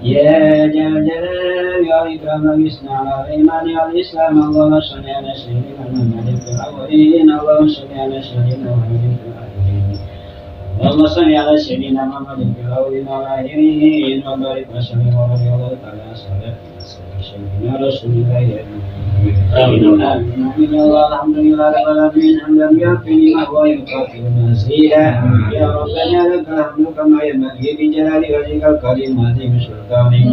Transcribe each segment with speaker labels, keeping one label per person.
Speaker 1: يا ذا الجلال والإكرام أجسنا على الإيمان والإسلام اللهم صل على سيدنا محمد في الأولين اللهم صل على سيدنا محمد في الآخرين اللهم صل على سيدنا محمد في الأولين والآخرين وبارك وسلم ورضي الله تعالى عن سيدنا رسول الله آمين آمين الحمد لله رب العالمين حمدا يكفي ما هو يكفي مزيدا يا ربنا لك الحمد كما ينبغي بجلال وجهك الكريم وعظيم سلطانك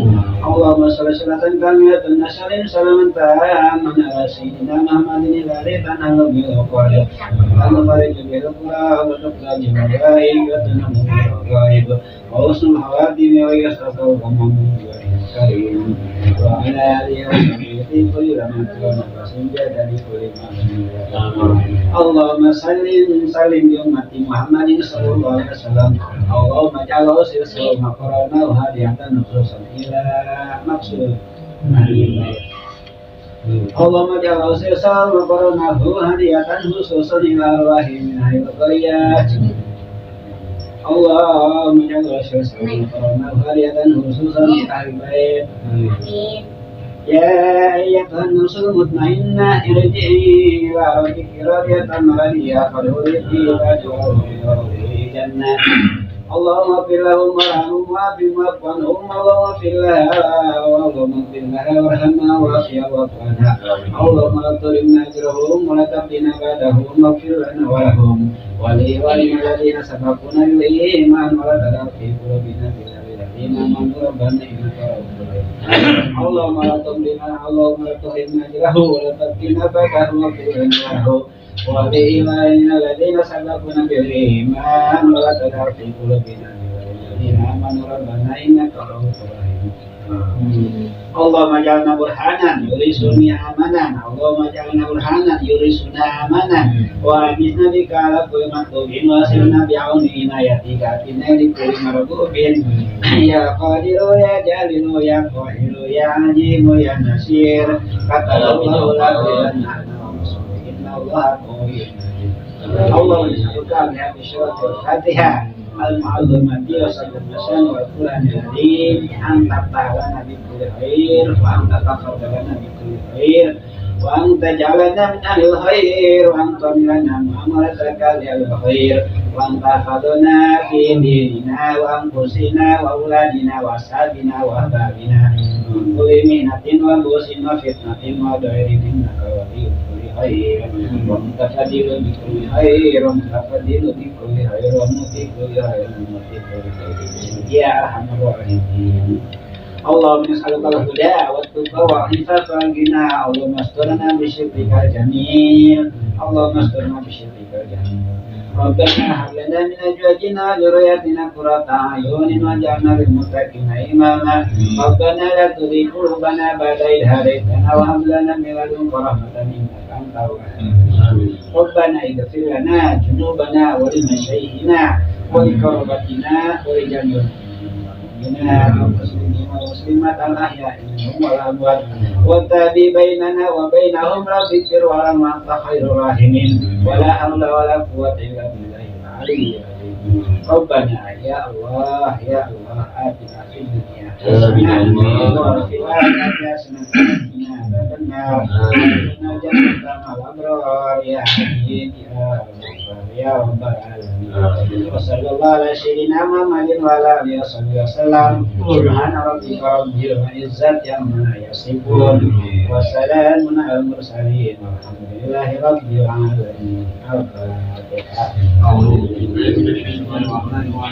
Speaker 1: اللهم صل صلاة كاملة نسأل سلاما تاما على سيدنا محمد الذي تنال به القلب ونفرج به الكرى وتقضى به الغائب وتنم به الغائب وحسن الخواتم ويستغفر من الكريم وعلى آله وصحبه في كل لمحة ونفس جاد لكل ما اللهم سلم بأمة محمد صلى الله عليه وسلم اللهم اجعله سلسلة مقرنا وهدية نصوصا إلى مقصود اللهم اجعله سلسلة مقرنا وهدية نصوصا إلى أرواح من أهل القريات اللهم اجعله سلسلة مقرنا وهدية نصوصا إلى أهل البيت يا أيتها النفس المطمئنة ارجعي إلى ربك راضية مرضية فادخلي في جنة اللهم اغفر لهم وارحمهم وعافهم واعف عنهم اللهم اغفر لها اللهم اغفر لها وارحمها وعافها واعف عنها اللهم لا تحرمنا أجرهم ولا تفتنا بعدهم واغفر لنا ولهم ولإخواننا الذين سبقونا بالإيمان ولا تجعل في قلوبنا إماما ربنا إنك رؤوف رحيم اللهم لا تضلنا اللهم لا تحرمنا أجره ولا تفتنا بعده واغفر لنا وله ولإخواننا الذين سبقونا بالإيمان ولا تجعل في قلوبنا الذين آمنوا ربنا إنك رؤوف رحيم اللهم اجعلنا برهانا يورثني امنا اللهم اجعلنا برهانا يورثنا امنا وامتنا بك على كل مكتوب واسرنا بعون عنايتك في نيل كل مرغوب يا قادر يا جليل يا قاهر يا عظيم يا نصير قتل الله لا اله الا ان الله قوي اللهم نسالك بهذه الشرف الفاتحه المعظمة وصدق المسان والقرآن الكريم أن تفتح لنا بكل خير وأن تغفر لنا بكل خير وأن تجعلنا من أهل الخير وأن تملنا معاملتك لأهل الخير وأن تحفظنا في ديننا وأنفسنا وأولادنا وأصحابنا وأحبابنا من كل مهنة وبؤس وفتنة وضير إنك ولي كل خير ومتفضل بكل خير ومتفضل بكل خير ومؤتي كل خير ومؤتي كل خير يا أرحم الراحمين اللهم نسألك الهدى والتقى والعفاف والغنى اللهم استرنا بشرك الجميل اللهم استرنا بشرك الجميل ربنا هب لنا من أزواجنا وذرياتنا قرة أعين واجعلنا للمتقين إماما ربنا لا تزغ قلوبنا بعد إذ هديتنا وهب لنا من لدنك رحمة إنك أنت الوهاب ربنا اغفر لنا ذنوبنا ولمشايخنا ولقرابتنا ولجميع المسلمين والمسلمات الأحياء منهم والأموات وتابي بيننا وبينهم رب اغفر وارحم وأنت خير الراحمين ولا حول ولا قوة إلا بالله العلي العظيم ربنا يا الله يا الله آتنا في الدنيا حسنة وفي الآخرة حسنة وقنا عذاب النار وادخلنا جنة مع الأبرار يا حميد يا رب العالمين وصلى الله على سيدنا محمد وعلى آله وصحبه وسلم سبحان ربك رب العزة عما يصفون وسلام على المرسلين والحمد لله رب العالمين الفاتحة أعوذ بالله من الشيطان الرجيم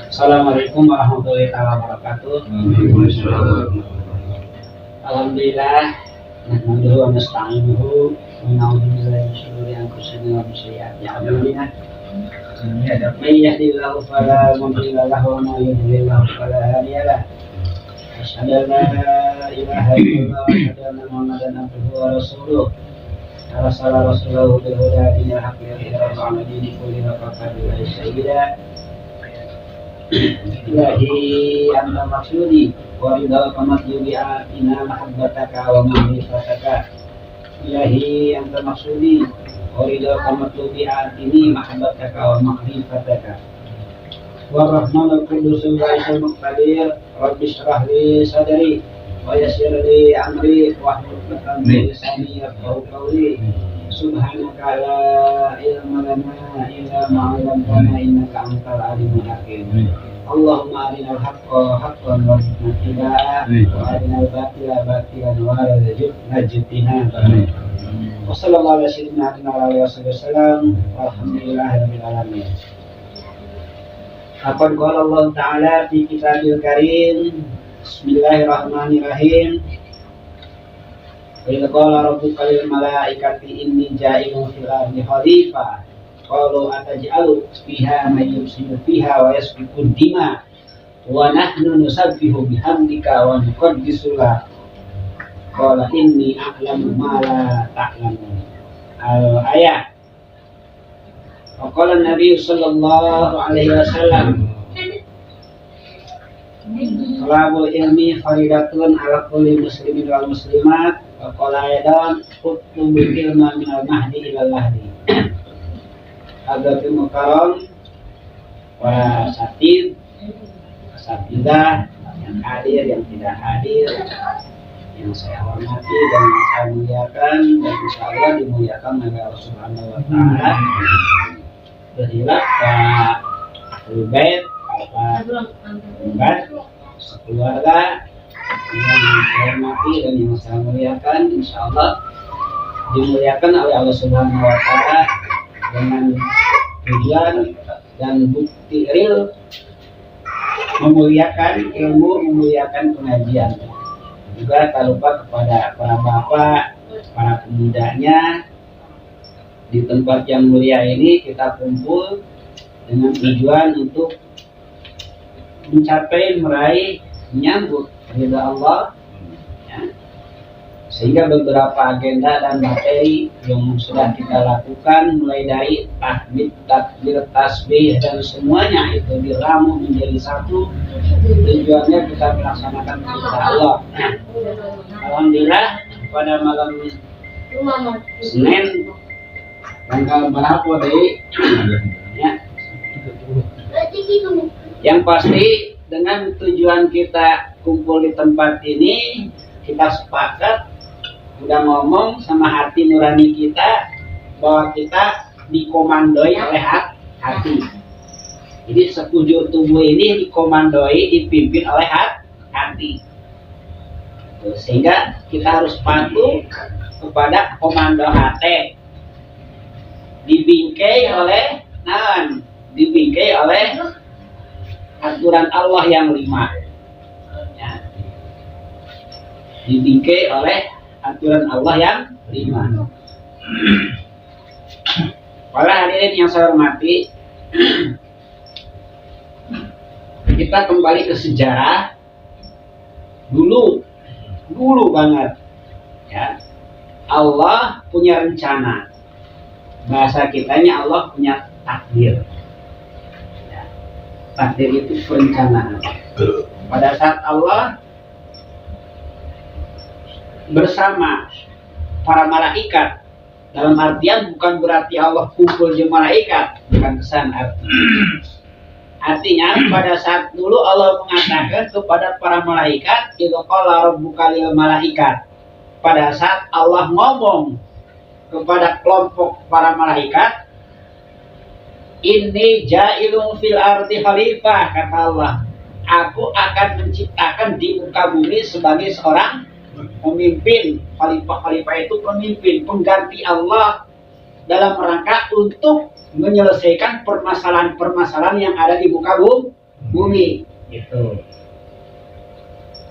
Speaker 1: Assalamualaikum warahmatullahi wabarakatuh. Alhamdulillah, nahmaduhu wa nasta'inuhu wa na'udzu billahi min shururi anfusina wa min sayyiati a'malina. Man yahdihillahu fala mudilla lahu wa man yudlil fala hadiya lahu. Asyhadu an la ilaha illallah wa asyhadu anna Muhammadan abduhu wa rasuluh. Arsala rasulahu bil huda dinil haqqi wa yudhhirahu 'ala dini kullihi wa kafa billahi shahida. Ilahi anta maksudi wa ridha kamatlubi atina mahabbataka wa ma'rifataka. Ilahi anta maksudi wa ridha kamatlubi atini mahabbataka wa ma'rifataka. Wa rahmanul qudusul baisul muqtadir rabbi shrah li sadri wa yassir li amri wa hlul 'uqdatam min lisani yafqahu qawli. Subhanaka la ilma lana illa ma 'allamtana innaka antal alimul hakim. Allahumma arinal haqqa haqqan warzuqna ittiba'ah wa arinal batila batilan warzuqna ijtinabah. Wa sallallahu ala sayyidina Muhammad wa sallam. Walhamdulillahirabbil alamin. Laqad qala Allah Ta'ala fi kitabil karim. Bismillahirrahmanirrahim. Wa idza qala rabbuka lil malaikati inni ja'ilun fil ardi khalifah qalu ataj'alu fiha may yufsidu fiha wa yasfiku dima wa nahnu nusabbihu bihamdika wa nuqaddisu lak qala inni a'lamu ma la ta'lamun. Al-ayat. Wa qala Nabi sallallahu alaihi wasallam talabul ilmi faridatun ala kulli muslimin wal muslimat. Wa qala aydan utlubul ilma minal mahdi ilal lahdi. Hadirin mukarram, para asatid, asatidah yang hadir, yang tidak hadir, yang saya hormati dan saya muliakan, dan insya Allah dimuliakan oleh Allah Subhanahu Wa Taala. Berilah Pak Ahlul Bait, Pak Umbat, sekeluarga yang saya hormati dan yang saya muliakan, insya Allah dimuliakan oleh Allah Subhanahu Wa Taala dengan tujuan dan bukti real memuliakan ilmu, memuliakan pengajian. Juga tak lupa kepada para bapak, para pemudanya di tempat yang mulia ini kita kumpul dengan tujuan untuk mencapai, meraih, menyambut ridha Allah. Sehingga beberapa agenda dan materi yang sudah kita lakukan mulai dari tahmid, takbir, tasbih dan semuanya itu diramu menjadi satu. Tujuannya kita melaksanakan perintah Allah. Alhamdulillah pada malam Senin tanggal berapa deh? Ya. Yang pasti dengan tujuan kita kumpul di tempat ini kita sepakat udah ngomong sama hati nurani kita bahwa kita dikomandoi oleh hati. Jadi sekujur tubuh ini dikomandoi, dipimpin oleh hati. Sehingga kita harus patuh kepada komando hati. Dibingkai oleh dibingkai oleh aturan Allah yang 5. Ya. Dibingkai oleh aturan Allah yang 5. Para hadirin yang saya hormati, kita kembali ke sejarah dulu banget. Ya, Allah punya rencana. Bahasa kitanya Allah punya takdir. Ya, takdir itu perencanaan. Pada saat Allah bersama para malaikat, dalam artian bukan berarti Allah kumpul di malaikat, bukan kesan arti. Artinya pada saat dulu Allah mengatakan kepada para malaikat, idza qala rabbuka lil malaikat. Pada saat Allah ngomong kepada kelompok para malaikat, inni ja'ilun fil ardi khalifah, kata Allah, aku akan menciptakan di muka bumi sebagai seorang pemimpin. Khalifah itu pemimpin, pengganti Allah dalam rangka untuk menyelesaikan permasalahan-permasalahan yang ada di muka bumi. Gitu.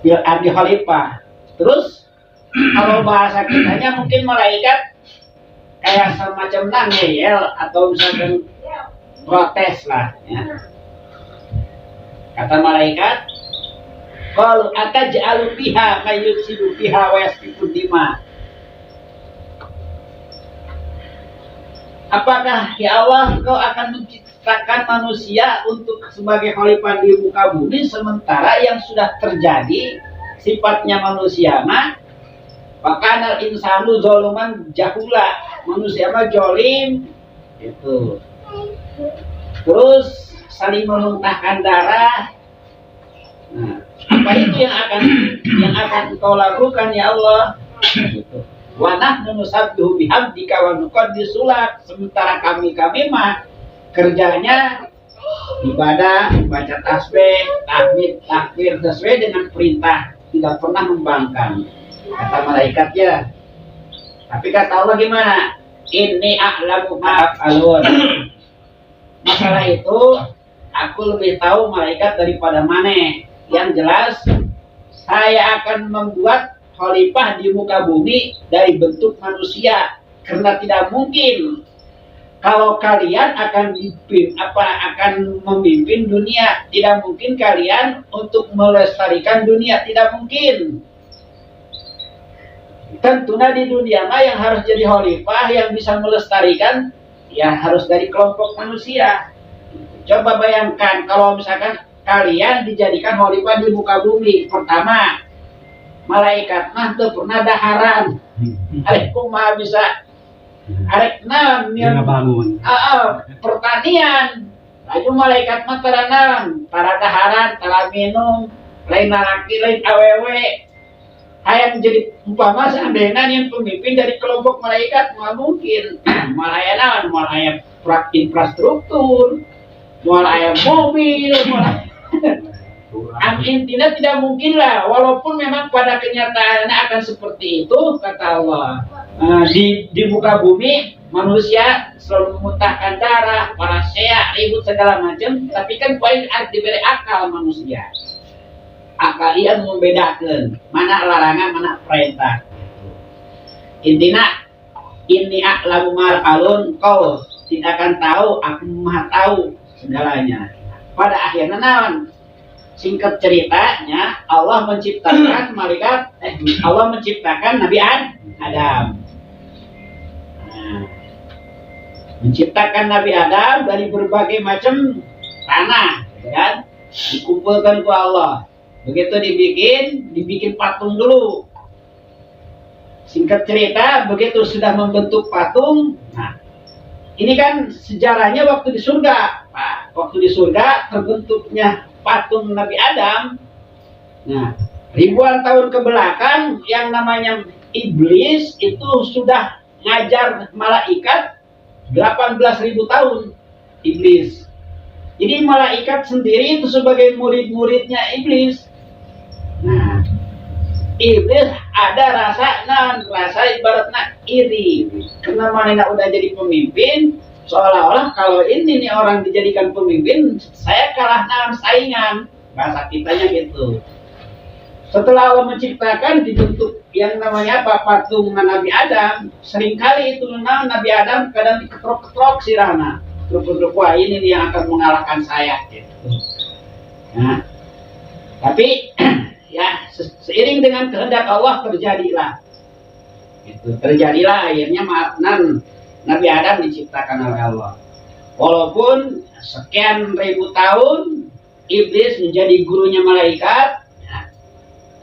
Speaker 1: Bil ardi khalifah. Terus kalau bahasa kitanya mungkin malaikat kayak semacam ngeyel atau misalkan protes lah. Ya. Kata malaikat, qalu ataj'alu fiha may yufsidu fiha wa yasfiku dima. Apakah ya Allah engkau akan menciptakan manusia untuk sebagai khalifah di muka bumi, sementara yang sudah terjadi sifatnya manusia mah pakana insanu zoluman jahula, manusia mah jolim itu, terus saling memuntahkan darah. Nah, apa itu yang akan engkau lakukan ya Allah? Gitu. Wa nahnu nusabbihu bihamdika wa nuqaddisu lak, sementara kami mah kerjanya ibadah, baca tasbih, tahmid, takbir sesuai dengan perintah, tidak pernah membangkang. Kata malaikat ya. Tapi kata Allah gimana? Inni a'lamu ma taf'alun. Masalah itu aku lebih tahu malaikat daripada maneh. Yang jelas saya akan membuat khalifah di muka bumi dari bentuk manusia, karena tidak mungkin kalau kalian akan memimpin dunia, tidak mungkin kalian untuk melestarikan dunia, tidak mungkin. Tentunya di dunia mah yang harus jadi khalifah, yang bisa melestarikan ya harus dari kelompok manusia. Coba bayangkan kalau misalkan kalian dijadikan khalifah di muka bumi, pertama malaikat mah tuh pernah daharan, kumaha bisa arek naon yang bangun pertanian, laju malaikat mah taranam, tara daharan, tara minum, lain laki lain awewe, hayang jadi umpama seandainya yang pemimpin dari kelompok malaikat nggak mungkin. Malah naon, malah infrastruktur, malah mobil, malah intinya tidak mungkin lah, walaupun memang pada kenyataannya akan seperti itu kata Allah. Di muka bumi manusia selalu memuntahkan darah, para seak, ribut segala macam, tapi kan poin diberi akal manusia. Akal yang membedakan mana larangan, mana perintah. Intinya ini a'lamu ma taf'alun, kau tidak akan tahu, aku maha tahu segalanya. Pada akhirnya naon? Singkat ceritanya, Allah menciptakan Allah menciptakan Nabi Adam. Nah, menciptakan Nabi Adam dari berbagai macam tanah, kan? Dikumpulkan ke Allah. Begitu dibikin patung dulu. Singkat cerita, begitu sudah membentuk patung, nah, ini kan sejarahnya waktu di surga, Pak. Waktu di surga terbentuknya patung Nabi Adam. Nah, ribuan tahun ke belakang yang namanya iblis itu sudah ngajar malaikat 18.000 tahun iblis. Jadi malaikat sendiri itu sebagai murid-muridnya iblis. Nah, iblis ada rasa ibaratnya iri. Karena mana udah jadi pemimpin, seolah-olah kalau ini nih orang dijadikan pemimpin, saya kalah dalam saingan. Bahasa kitanya gitu. Setelah Allah menciptakan dibentuk yang namanya patung Nabi Adam, seringkali itu Nabi Adam kadang diketrok-ketrok sirana. Terus wah ini nih yang akan mengalahkan saya gitu. Nah, tapi ya seiring dengan kehendak Allah terjadilah akhirnya Nabi Adam diciptakan oleh Allah. Walaupun sekian ribu tahun iblis menjadi gurunya malaikat.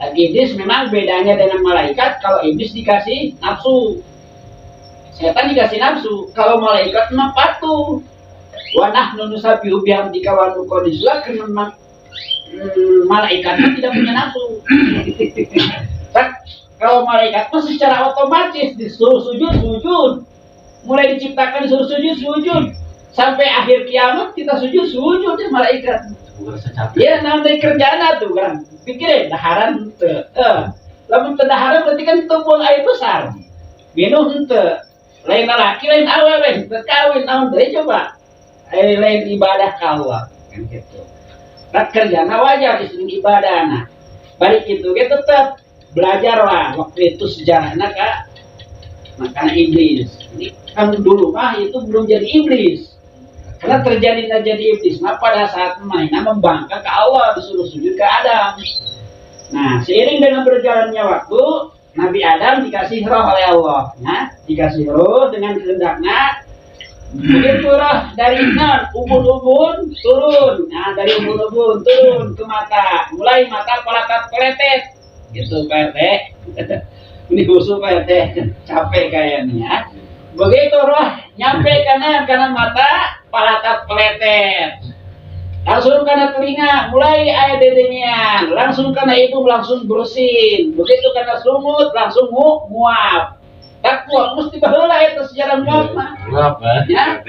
Speaker 1: Dan iblis memang bedanya dengan malaikat, kalau iblis dikasih nafsu, setan dikasih nafsu, kalau malaikat memang patuh. Wa nahnu nusabbihu bihamdika wa nuqaddisu lak, memang malaikatnya tidak punya nafsu. Kalau malaikat itu secara otomatis disuruh sujud, mulai diciptakan disuruh sujud, sampai akhir kiamat kita sujud ya malaikat. Ya nanti kerjaan tuh kan, pikirin daharan ente, lamun daharan berarti kan tumpul air besar, minum ente, lain laki lain awewe, kawin naon deh coba, lain ibadah Allah kan gitu. Tak kerjaan wajar istri ibadah nah, balik itu kita tetap belajar lah waktu itu sejarahnya kak, makanya iblis, ini kan dulu mah itu belum jadi iblis. Karena terjadinya jadi iblis, nah pada saat mainnya membangkang ke Allah, disuruh sujud ke Adam. Nah, seiring dengan berjalannya waktu, Nabi Adam dikasih roh oleh Allah. Nah, dikasih roh dengan kehendaknya, Begitu lah dari ubun-ubun turun. Nah, dari ubun-ubun turun ke mata. Mulai mata pelatat peletet. Gitu Pak RT. Ini khusus Pak RT. Capek kayaknya. Begitu roh nyampe kanan mata pelatat peletet. Langsung kena telinga, mulai air dedenya. Langsung kena hidung, langsung bersin. Begitu kena sumut, langsung muap. Tak kuat, mesti baheula itu sejarah muap mah.
Speaker 2: Muap,
Speaker 1: ya.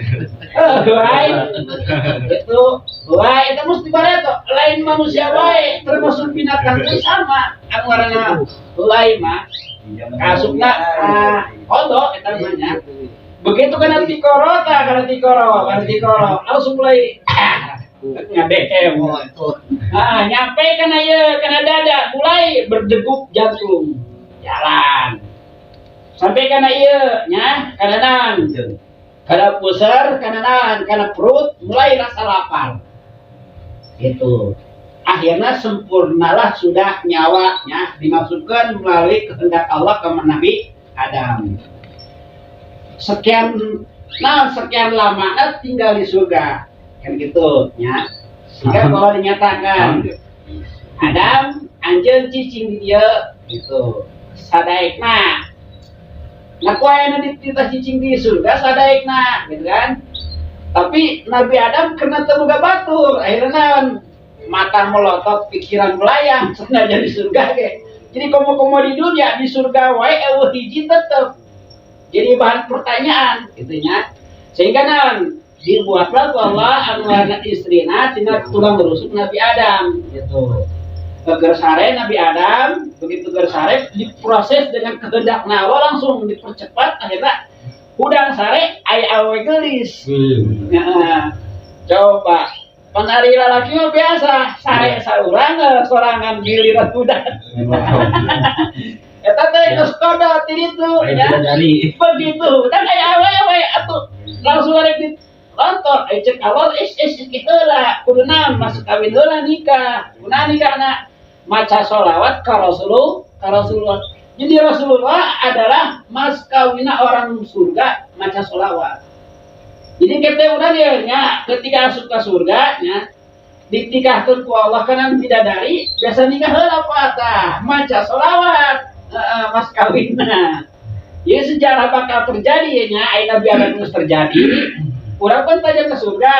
Speaker 1: Itu, itu mesti baheula tuh. Lain manusia baik, termasuk binatang pun sama. Anu ngaranna lain mah. Kasupna kodok eta namanya. Begitu kena tikoro, langsung mulai ngadekem. Nyampe kana ieu, kana dada, mulai berdegup jantung. Jalan. Sampai kana ieu nya, kananan. Kana pusar, kananan, kana perut mulai rasa lapar. Gitu. Akhirnya sempurnalah sudah nyawanya dimasukkan melalui kehendak Allah ke Nabi Adam. Sekian lama tinggal di surga kan gitu ya. Sehingga kalau dinyatakan Adam anjeun cicing di dia gitu sadaekna. Nah kuayana dititah cicing di surga sadaekna gitu kan. Tapi Nabi Adam kena temuga batur akhirnya mata melotot pikiran melayang sebenarnya di surga ke. Jadi komo-komo di dunia di surga wae eueuh hiji tetep jadi bahan pertanyaan gitunya. Sehingga dibuatlah Allah anu ngaranna istrina tina tulang rusuk Nabi Adam gitu. Gersare Nabi Adam begitu gersare diproses dengan kehendakna Allah langsung dipercepat akhirnya udang sare aya awe gelis. Nah, coba penari lalaki mah biasa sare saurang sorangan giliran budak. Eta teh geus kodo ti ditu ya. Begitu dan aya awe atuh langsung arek di lontor cek awal kitu lah kuduna masuk kawin heula nikah. Kunaon nikahna? Maca sholawat ka Rasulullah. Jadi Rasulullah adalah mas kawinna orang surga maca sholawat. Jadi kita udah dia ketika masuk ke surga nya ditikahkeun ku Allah kana bidadari biasa nikah heula apa maca sholawat mas kawinna. Ya sejarah bakal terjadi nya aya Nabi Adam terus terjadi. Urang pun tajam ke surga.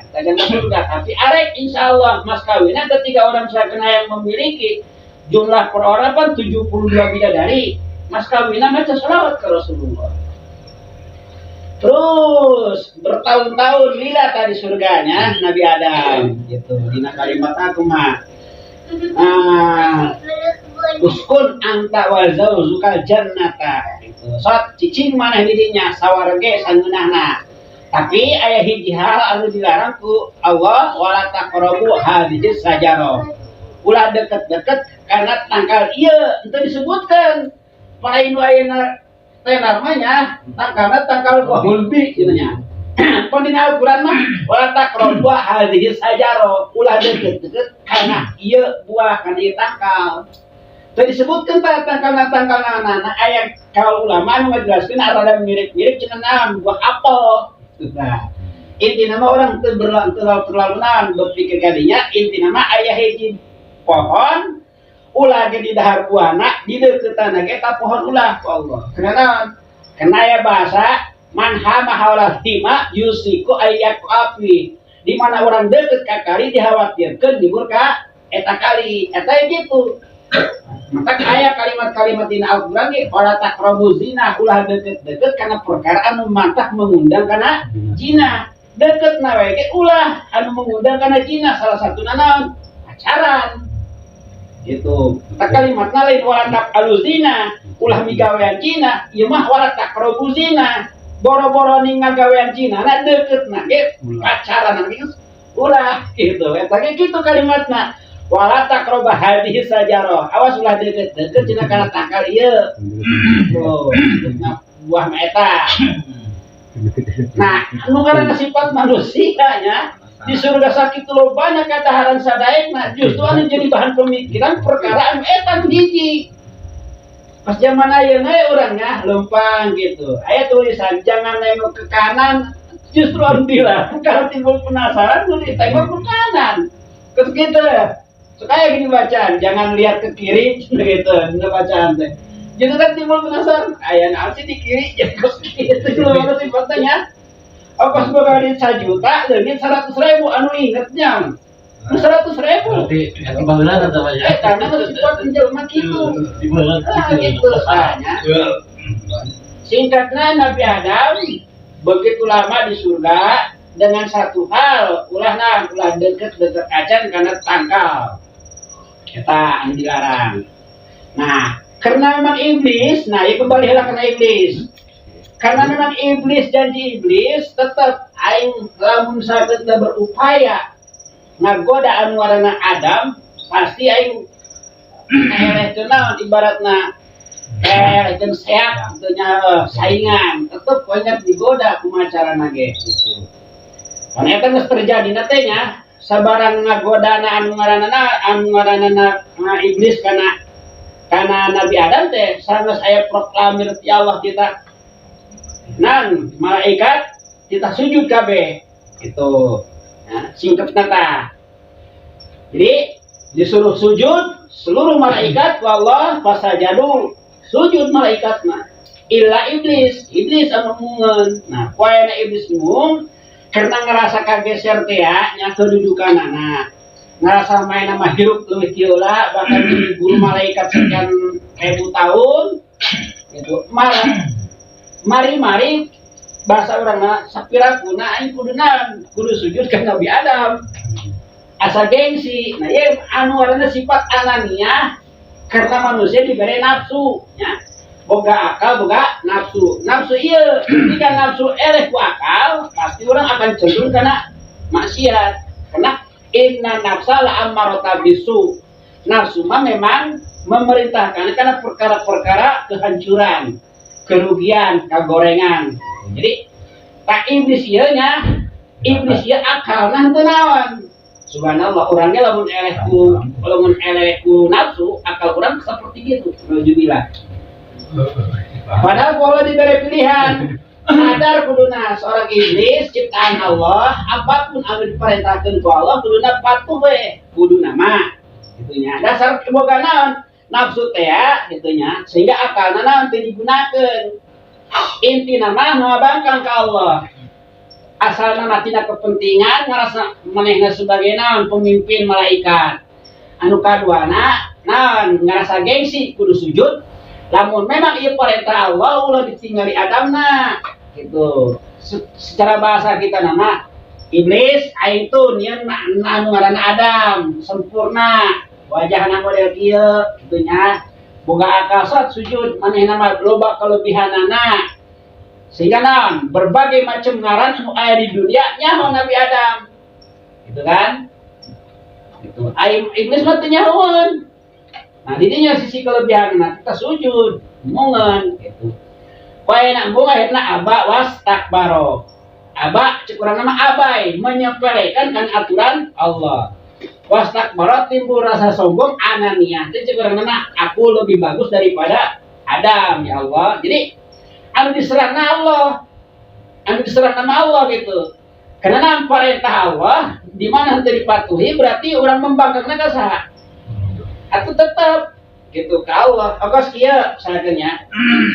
Speaker 1: Tajam ke surga tapi arek insyaallah mas kawinna ketika orang sakena yang memiliki jumlah per orang kan 72 bidadari. Mas kawinna maca sholawat ke Rasulullah. Terus bertahun-tahun lila tadi surganya Nabi Adam gitu. Dina kalimat aku mah uskun anta wa zauzukal jannata gitu. Sot cicing maneh di dinya sawarge sangeunahna. Tapi aya hiji hal anu dilarang ku Allah wala taqrabu hadhihi sajarah. Ulah deket-deket karena tangkal ieu itu disebutkan lain wayana teh namanya tangkal hulbi cenanya. Pondina Al-Qur'an mah wala taqrabu hadhihi sajarah. Ulah deket-deket karena ieu buah kana ieu tangkal. Tadi disebutkan tangkal-tangkal aya kaul ulama anu ngajelaskeun rada mirip-mirip cenah buah apel. Nah, inti nama orang terlalu berpikir kadinya inti nama ayah hiji pohon ulah di dahar buahna di deukeutan ge ta pohon ulah ku Allah. Kenapa? Karena aya bahasa man hama haula hima yusiku ayyaku api. Di mana orang deket ka kali dikhawatirkeun dibur ka eta kali. Eta gitu. Maka aya kalimat-kalimat dina Al-Qur'an ge ora taqrabu zina ulah deket-deket karena perkara anu mantah mengundang kana zina. Deketna we ge ulah anu mengundang kana zina salah satuna naon? Pacaran. Gitu. Tak kalimatna lain wala taqrabu zina ulah migawean zina, ieu mah wala taqrabu zina. Boro-boro ning ngagawean zina na deketna ge pacaran geus ulah gitu. Eta ge kitu kalimatna. Wala taqrabu hadhihi sajarah. Awas ulah deket-deket cenah kana tangkal ieu. Oh, buah mah eta. Nah, anu ngaranna sifat manusia nya di surga sakitu lobana kadaharan sadaekna justru anu jadi bahan pemikiran perkara anu eta hiji. Pas zaman ayeuna orangnya lempang gitu. Aya tulisan jangan nengok ke kanan, justru ambillah. Kalau timbul penasaran, lu ditengok ke kanan. Terus gitu. Kayak gini bacaan, jangan lihat ke kiri gitu, ini bacaan teh. Jadi kan timbul penasaran, ayah nasi di kiri, jadi kos gitu loh mana sih fotonya. Pas gue kali 1 juta, dan 100.000 anu ingetnya. 100.000.
Speaker 2: Berarti baheula atau apa ya?
Speaker 1: Karena harus buat penjelma gitu. Gitu soalnya. Singkatnya Nabi Adam begitu lama di surga dengan satu hal, ulah deket acan karena tangkal. Kita yang dilarang. Nah, karena memang iblis, nah ya kembalilah karena iblis. Karena memang iblis janji iblis tetap aing lamun saged berupaya ngagoda anu ngaranna Adam pasti aing eleh naon ibaratna jeung seak tentunya saingan tetep banyak digoda kumacarana ge gitu. Pan eta geus terjadi teh nya sabarang ngagodana anu ngaranna iblis kana Nabi Adam teh sanes aya proklamir ti Allah kita nan malaikat kita sujud kabeh gitu. Nah, singkat kata. Jadi disuruh sujud seluruh malaikat wallah fasajadu sujud malaikatna illa iblis anu mungun. Nah, poena iblis mungun karena ngerasa kageser teh nya kedudukanana. Ngerasa main nama hirup leuwih kieu lah bahkan jadi guru malaikat sekian 1000 tahun gitu. Mari bahasa orang sapirakuna aing kudu sujud ka Nabi Adam. Asa gengsi. Nah, ya anu ngaranna sifat anania karena manusia diberi nafsu, ya. Boga akal, boga nafsu. Nafsu ieu, jika nafsu eleh ku akal, pasti orang akan cenderung kana maksiat. Karena inna nafsa la ammarata bisu. Nafsu mah memang memerintahkan karena perkara-perkara kehancuran, kerugian, kegorengan. Jadi tak iblis ieu nya, iblis ieu akalna henteu naon. Subhanallah, orangnya lamun elehku nafsu, akal orang seperti gitu. Alhamdulillah. Padahal kalau diberi pilihan, sadar kuduna seorang iblis ciptaan Allah, apapun anu diperintahkeun ku Allah kuduna patuh we, kuduna mah. Gitunya. Dasar boga naon? Nafsu teh ya, gitunya. Sehingga akalna naon teu digunakeun. Intina mah ngabangkang ka Allah. Asalna mah tina kepentingan ngarasa manehna sebagai naon pemimpin malaikat. Anu kaduana naon ngarasa gengsi kudu sujud. Lamun memang ieu perintah Allah ulah ditinggali Adamna gitu. Secara bahasa kita nama iblis aing tuh nyeun anu ngaranna Adam sempurna wajahna model kieu kitu nya. Boga akal sot sujud manehna mah loba kalebihanana. Sehingga naon berbagai macam ngaran anu aya di dunia nyaho Nabi Adam. Gitu kan? Itu iblis mah teu nyahoeun. Nah, didinya sisi kelebihanna kita sujud, mungun gitu. Poena embung akhirna aba wastakbaro. Aba cek urang nama abai, menyepelekan kan aturan Allah. Wastakbaro timbul rasa sombong anania. Itu cek urang nama aku lebih bagus daripada Adam ya Allah. Jadi anu diserahna Allah, anu diserah nama Allah gitu. Karena perintah Allah di mana henteu dipatuhi berarti orang membanggakeun ka saha? Atuh tetep gitu ka Allah. Ogos kieu sahageuna.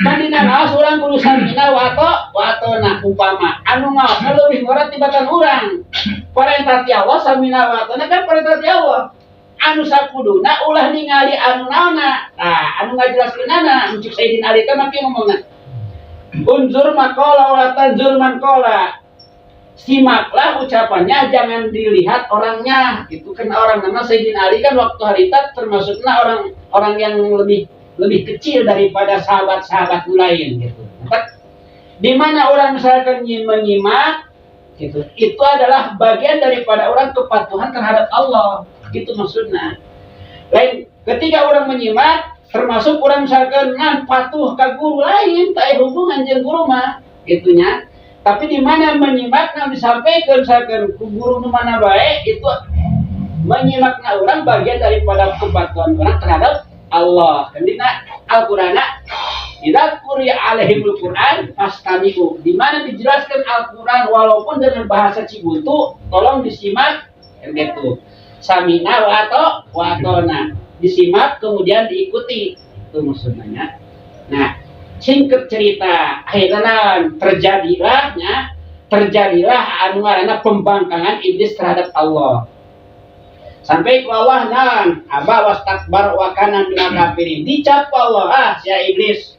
Speaker 1: Kan dina ngaos urang kudu samina watona umpama anu ngaos leuwih ngora tibatan urang. Perintah ti Allah samina watona kan perintah ti Allah. Anu sakuduna ulah ningali anu naonna. Nah, anu ngajelaskeunana muncul Sayyidina Ali teh make ngomongna. Unzur makola wala tanzur mankola. Simaklah ucapannya, jangan dilihat orangnya. Itu kan orang nama Sayyidina Ali kan waktu harita termasuknya orang yang lebih kecil daripada sahabat-sahabat lain gitu. Di mana orang misalkan menyimak gitu, itu adalah bagian daripada orang kepatuhan terhadap Allah. Gitu maksudnya. Lain ketika orang menyimak termasuk orang misalkan patuh ke guru lain, tak hubungan jeung guru mah gitunya. Tapi di mana menyimakna disampaikan misalkan ku guru nu mana bae itu menyimakna orang bagian daripada kepatuhan orang terhadap Allah. Kan dina Al-Qur'ana
Speaker 3: idza quri'a alaihimul Qur'an fastami'u, di mana dijelaskan Al-Qur'an walaupun dengan bahasa Cibuntu, tolong disimak gitu. Samina wa atona, disimak kemudian diikuti, itu maksudnya. Nah, singkat cerita akhirnya terjadilah anu ngaranna pembangkangan iblis terhadap Allah. Sampai ku Allah nan aba wastakbar wa kana minal kafirin, dicap Allah si iblis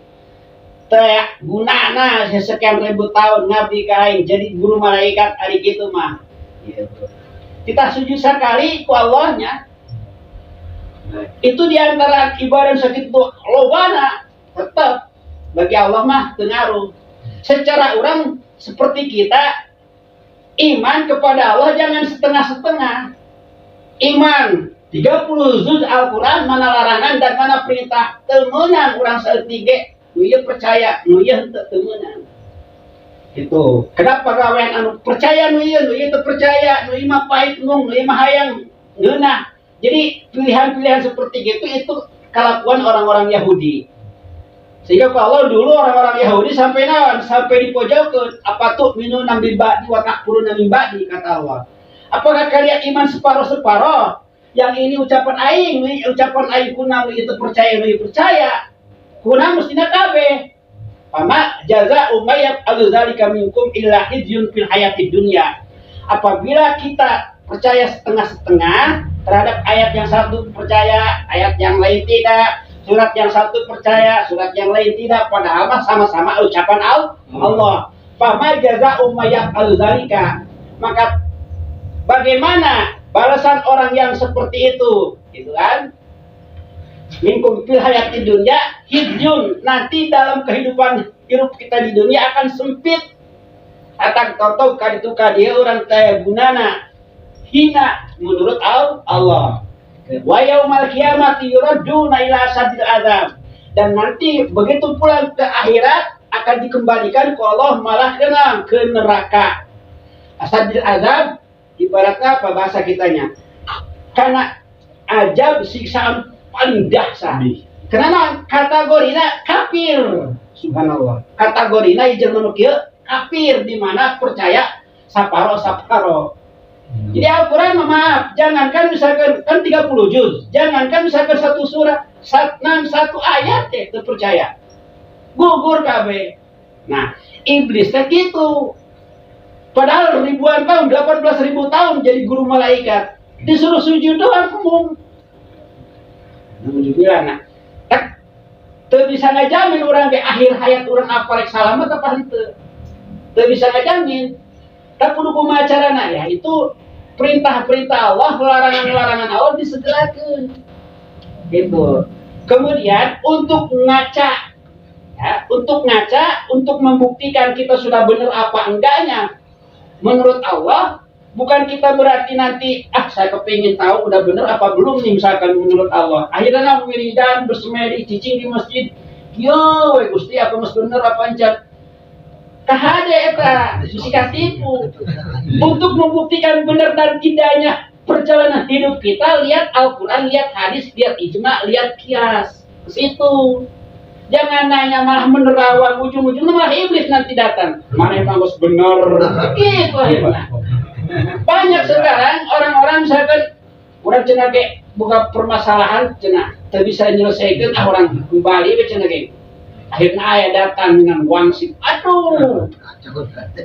Speaker 3: teh gunana sekian ribu tahun ngabdi ka aing jadi guru malaikat ari kitu mah. Kita sujud sekali ku Allahnya. Itu diantara ibadah sakit itu lobana tetap bagi Allah mah teu ngaruh. Secara orang seperti kita iman kepada Allah jangan setengah-setengah. Iman 30 juz Al-Quran, mana larangan dan mana perintah, temenan orang seetige nu ieu percaya, nu ieu henteu temenan. Itu kenapa gawean anu percaya nu ieu teu percaya, nu ieu mah pait mung, nu ieu mah hayang ngeunah. Jadi pilihan-pilihan seperti itu kelakuan orang-orang Yahudi. Sehingga kalau dulu orang-orang Yahudi sampai dipojokkeun, apa tuh minu nambi ba'di wa takfurun nambi ba'di, kata Allah. Apakah kalian iman separuh-separuh? Yang ini ucapan aing, kunang itu percaya, kunang mestinya kabeh. Pama jaza umayyab al-zalika minkum illa hizyun fil hayatid dunya. Apabila kita percaya setengah-setengah terhadap ayat yang satu percaya, ayat yang lain tidak, surat yang satu percaya, surat yang lain tidak, padahal sama-sama ucapan Allah. Pama jaza umayyab al-zalika. Maka bagaimana balasan orang yang seperti itu, gitu kan? Minkum fil hayatid dunya hidyun, nanti dalam kehidupan hidup kita di dunia akan sempit. Atak toto kaditu dia orang kaya gunana hina menurut Allah. Wa yaumal qiyamati yuraduna ila asadil azab, dan nanti begitu pulang ke akhirat akan dikembalikan ke Allah malah ke neraka. Asadil azab ibaratnya apa bahasa kitanya? Karena azab siksaan paling dahsyat. Karena kategorinya kafir. Subhanallah. Kategorinya ieu manu kieu kafir, di mana percaya saparo. Jadi Al-Qur'an maaf, jangankan misalkan kan 30 juz, jangankan misalkan satu surat, satu ayat teu percaya. Gugur kabeh. Nah, iblis teh gitu. Padahal ribuan tahun, 18.000 tahun jadi guru malaikat, disuruh sujud doang kemung. Nah, teu bisa ngajamin orang ke akhir hayat orang apa rek salamet apa henteu. Teu bisa ngajamin. Tapi kudu kumaha carana ya, itu perintah-perintah Allah, larangan-larangan Allah disegerakeun. Gitu. Kemudian untuk ngaca, untuk membuktikan kita sudah benar apa enggaknya menurut Allah, bukan kita berarti nanti saya kepingin tahu udah bener apa belum nih misalkan menurut Allah. Akhirnya wiridan bersemedi cicing di masjid. Yo, Gusti apa mas bener apa anjat? Kahade eta bisikan tipu. Untuk membuktikan benar dan tidaknya perjalanan hidup kita, lihat Al-Qur'an, lihat hadis, lihat ijma, lihat qiyas. Ke situ. Jangan nanya malah menerawang, ujung-ujungnya malah iblis nanti datang. Mana yang bagus bener? Gitu akhirnya. Banyak sekarang orang-orang misalkan orang cenah ge buka permasalahan cenah teu bisa nyelesaikan, orang kembali we cenah ge. Akhirnya aya datang dengan wangsit. Aduh.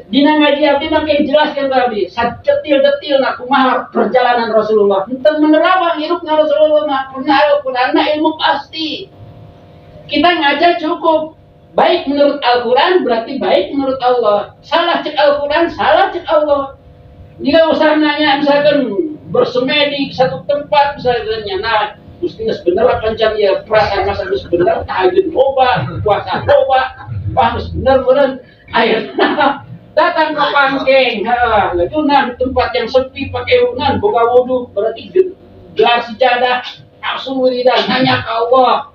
Speaker 3: Dina ngaji abdi makin jelaskan tadi, sadetil-detilna kumaha perjalanan Rasulullah. Henteu menerawang hirupna Rasulullah mah pernah Al-Qur'anna ilmu pasti. Kita ngajar cukup baik menurut Al-Quran berarti baik menurut Allah. Salah cek Al-Quran, salah cek Allah. Dia usah nanya misalkan bersemedi di satu tempat misalnya, nah mestinya sebenarnya kancan ya perasaan masa sebenarnya tahajud loba, puasa loba, paham bener akhirnya datang ke pangkeng, lajuna di tempat yang sepi pakai unan, boga wudu berarti gelar sejadah, langsung wiridan nanya ke Allah.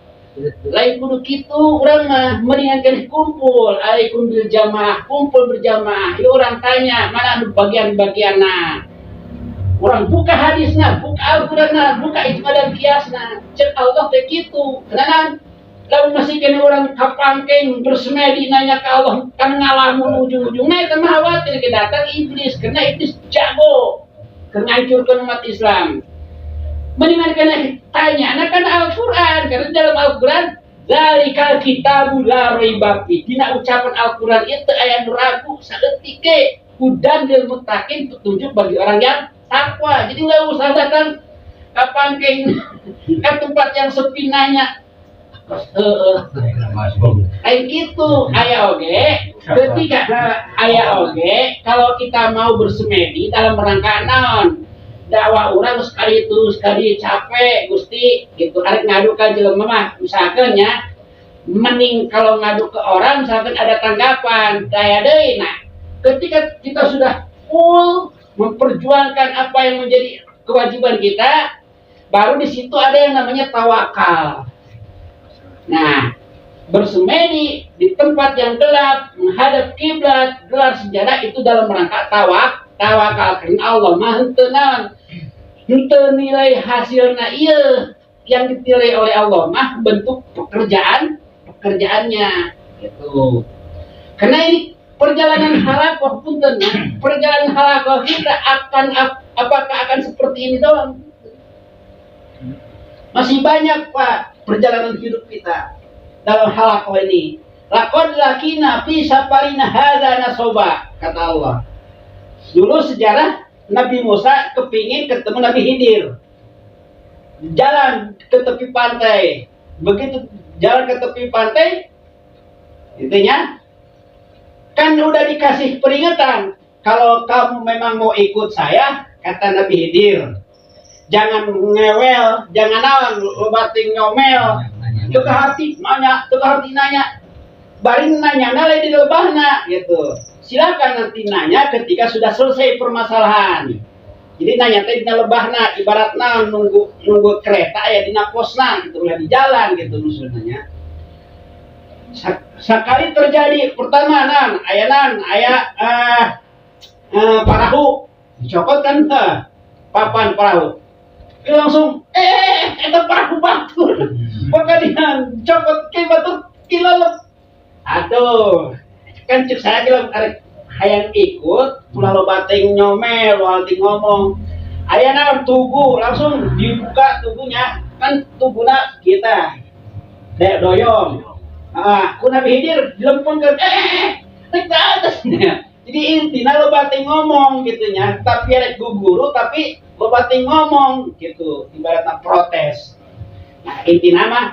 Speaker 3: Lain kudu kitu, orang mah meringankan kumpul, alaikum bil jamaah, kumpul berjamaah. Ya orang tanya, mana bagian-bagianna? Orang buka hadisna, buka Al-Qur'anna, buka ijma dan qiyasna. Cek Allah teh kitu. Kenanan lalu masih kena orang kapangkeng bersemedi nanya ke Allah kan ngalamun ujung-ujungnya itu mah khawatir datang iblis karena iblis jago menghancurkan umat Islam. Mendingan kena tanya, anak kan Al-Quran karena dalam Al-Quran zalikal kitabul la raiba fi. Dina ucapan Al-Quran itu ayat ragu saeutik hudan lil muttaqin petunjuk bagi orang yang takwa. Jadi nggak usah datang kapangkeng ke tempat yang sepi nanya. Kayak gitu, ayah oge. Ketika ayah oge, kalau kita mau bersemedi dalam rangka naon, dakwah orang sekali itu sekali capek, gusti, gitu. Arek ngadu ka jelema mah, misalkan ya, mending kalau ngadu ke orang, misalkan ada tanggapan, kayak deh. Nah, ketika kita sudah full memperjuangkan apa yang menjadi kewajiban kita, baru di situ ada yang namanya tawakal. Nah, bersemedi di tempat yang gelap, menghadap kiblat, gelar senjata itu dalam rangka tawakal karena Allah mah henteu naon. Henteu nilai hasilna ieu yang ditilai oleh Allah mah bentuk pekerjaannya gitu. Karena ini perjalanan halakoh punten, perjalanan halakoh kita apakah akan seperti ini doang? Masih banyak Pak perjalanan hidup kita dalam halakoh ini. Laqad lakina fi safarina hadza nasoba, kata Allah. Dulu sejarah Nabi Musa kepingin ketemu Nabi Khidir. Jalan ke tepi pantai. Begitu jalan ke tepi pantai, intinya kan udah dikasih peringatan. Kalau kamu memang mau ikut saya, kata Nabi Khidir, jangan ngewel, jangan naon, bating nyomel. Tuh ke hati nanya, bari nanya nalai di lebahna gitu. Silakan nanti nanya ketika sudah selesai permasalahan. Jadi nanya teh di lebahna, ibaratna nunggu kereta ya di posna gitu, ulah di jalan gitu maksudnya. Sekali terjadi pertama parahu dicokot kan papan parahu. Langsung itu parahu batur. Pokoknya cokot ke batur kilalep. Aduh, kan cek saya bilang hayang ikut, pulah lo bating nyomel, lo ngomong. Ayana tubuh langsung dibuka tubuhnya, kan tubuhnya kita dek doyong. Ku Nabi Khidir dilempengkeun naik ke atasnya. Jadi intinya lo bating ngomong gitunya, tapi ada guru tapi lo bating ngomong gitu, ibaratnya protes. Nah, intinya mah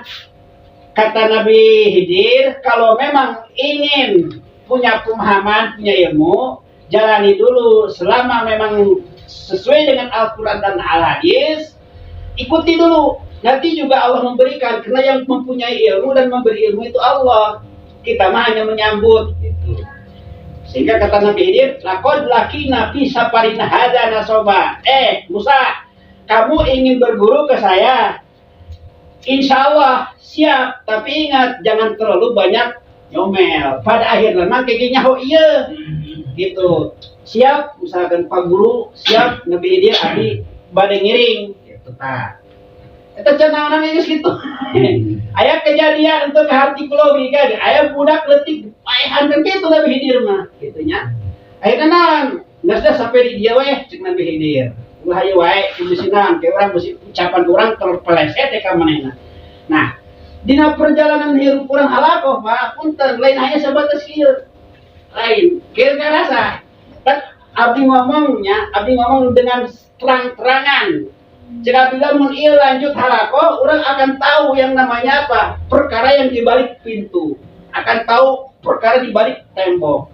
Speaker 3: kata Nabi Khidir, kalau memang ingin punya pemahaman, punya ilmu, jalani dulu selama memang sesuai dengan Al-Quran dan Al-Hadis, ikuti dulu. Nanti juga Allah memberikan, karena yang mempunyai ilmu dan memberi ilmu itu Allah. Kita mah hanya menyambut. Gitu. Sehingga kata Nabi Khidir, laqad lakina fi safarina hadza nasoba. Musa, kamu ingin berguru ke saya? Insya Allah siap, tapi ingat jangan terlalu banyak nyomel. Pada akhirnya mah kayak nyaho iya gitu. Siap, misalkan Pak Guru siap, Nabi Khidir abi bade ngiring gitu tah. Eta cenah orang geus kitu. Aya kejadian untuk artikologi kan, aya budak leutik paehan kan kitu Nabi Khidir mah kitu nya. Ayeuna naon? Geus da sampai di dieu we cek Nabi Khidir. Ulah ieu wae bisinan ke urang bisi ucapan urang terpeleset ka manehna. Nah, dina perjalanan hirup urang halakoh Pak, punten lain hanya sebatas kieu. Lain, kieu rasa. Kan abdi ngomong dengan terang-terangan. Jika bila mun ieu lanjut halakoh, urang akan tahu yang namanya apa? Perkara yang di balik pintu. Akan tahu perkara di balik tembok.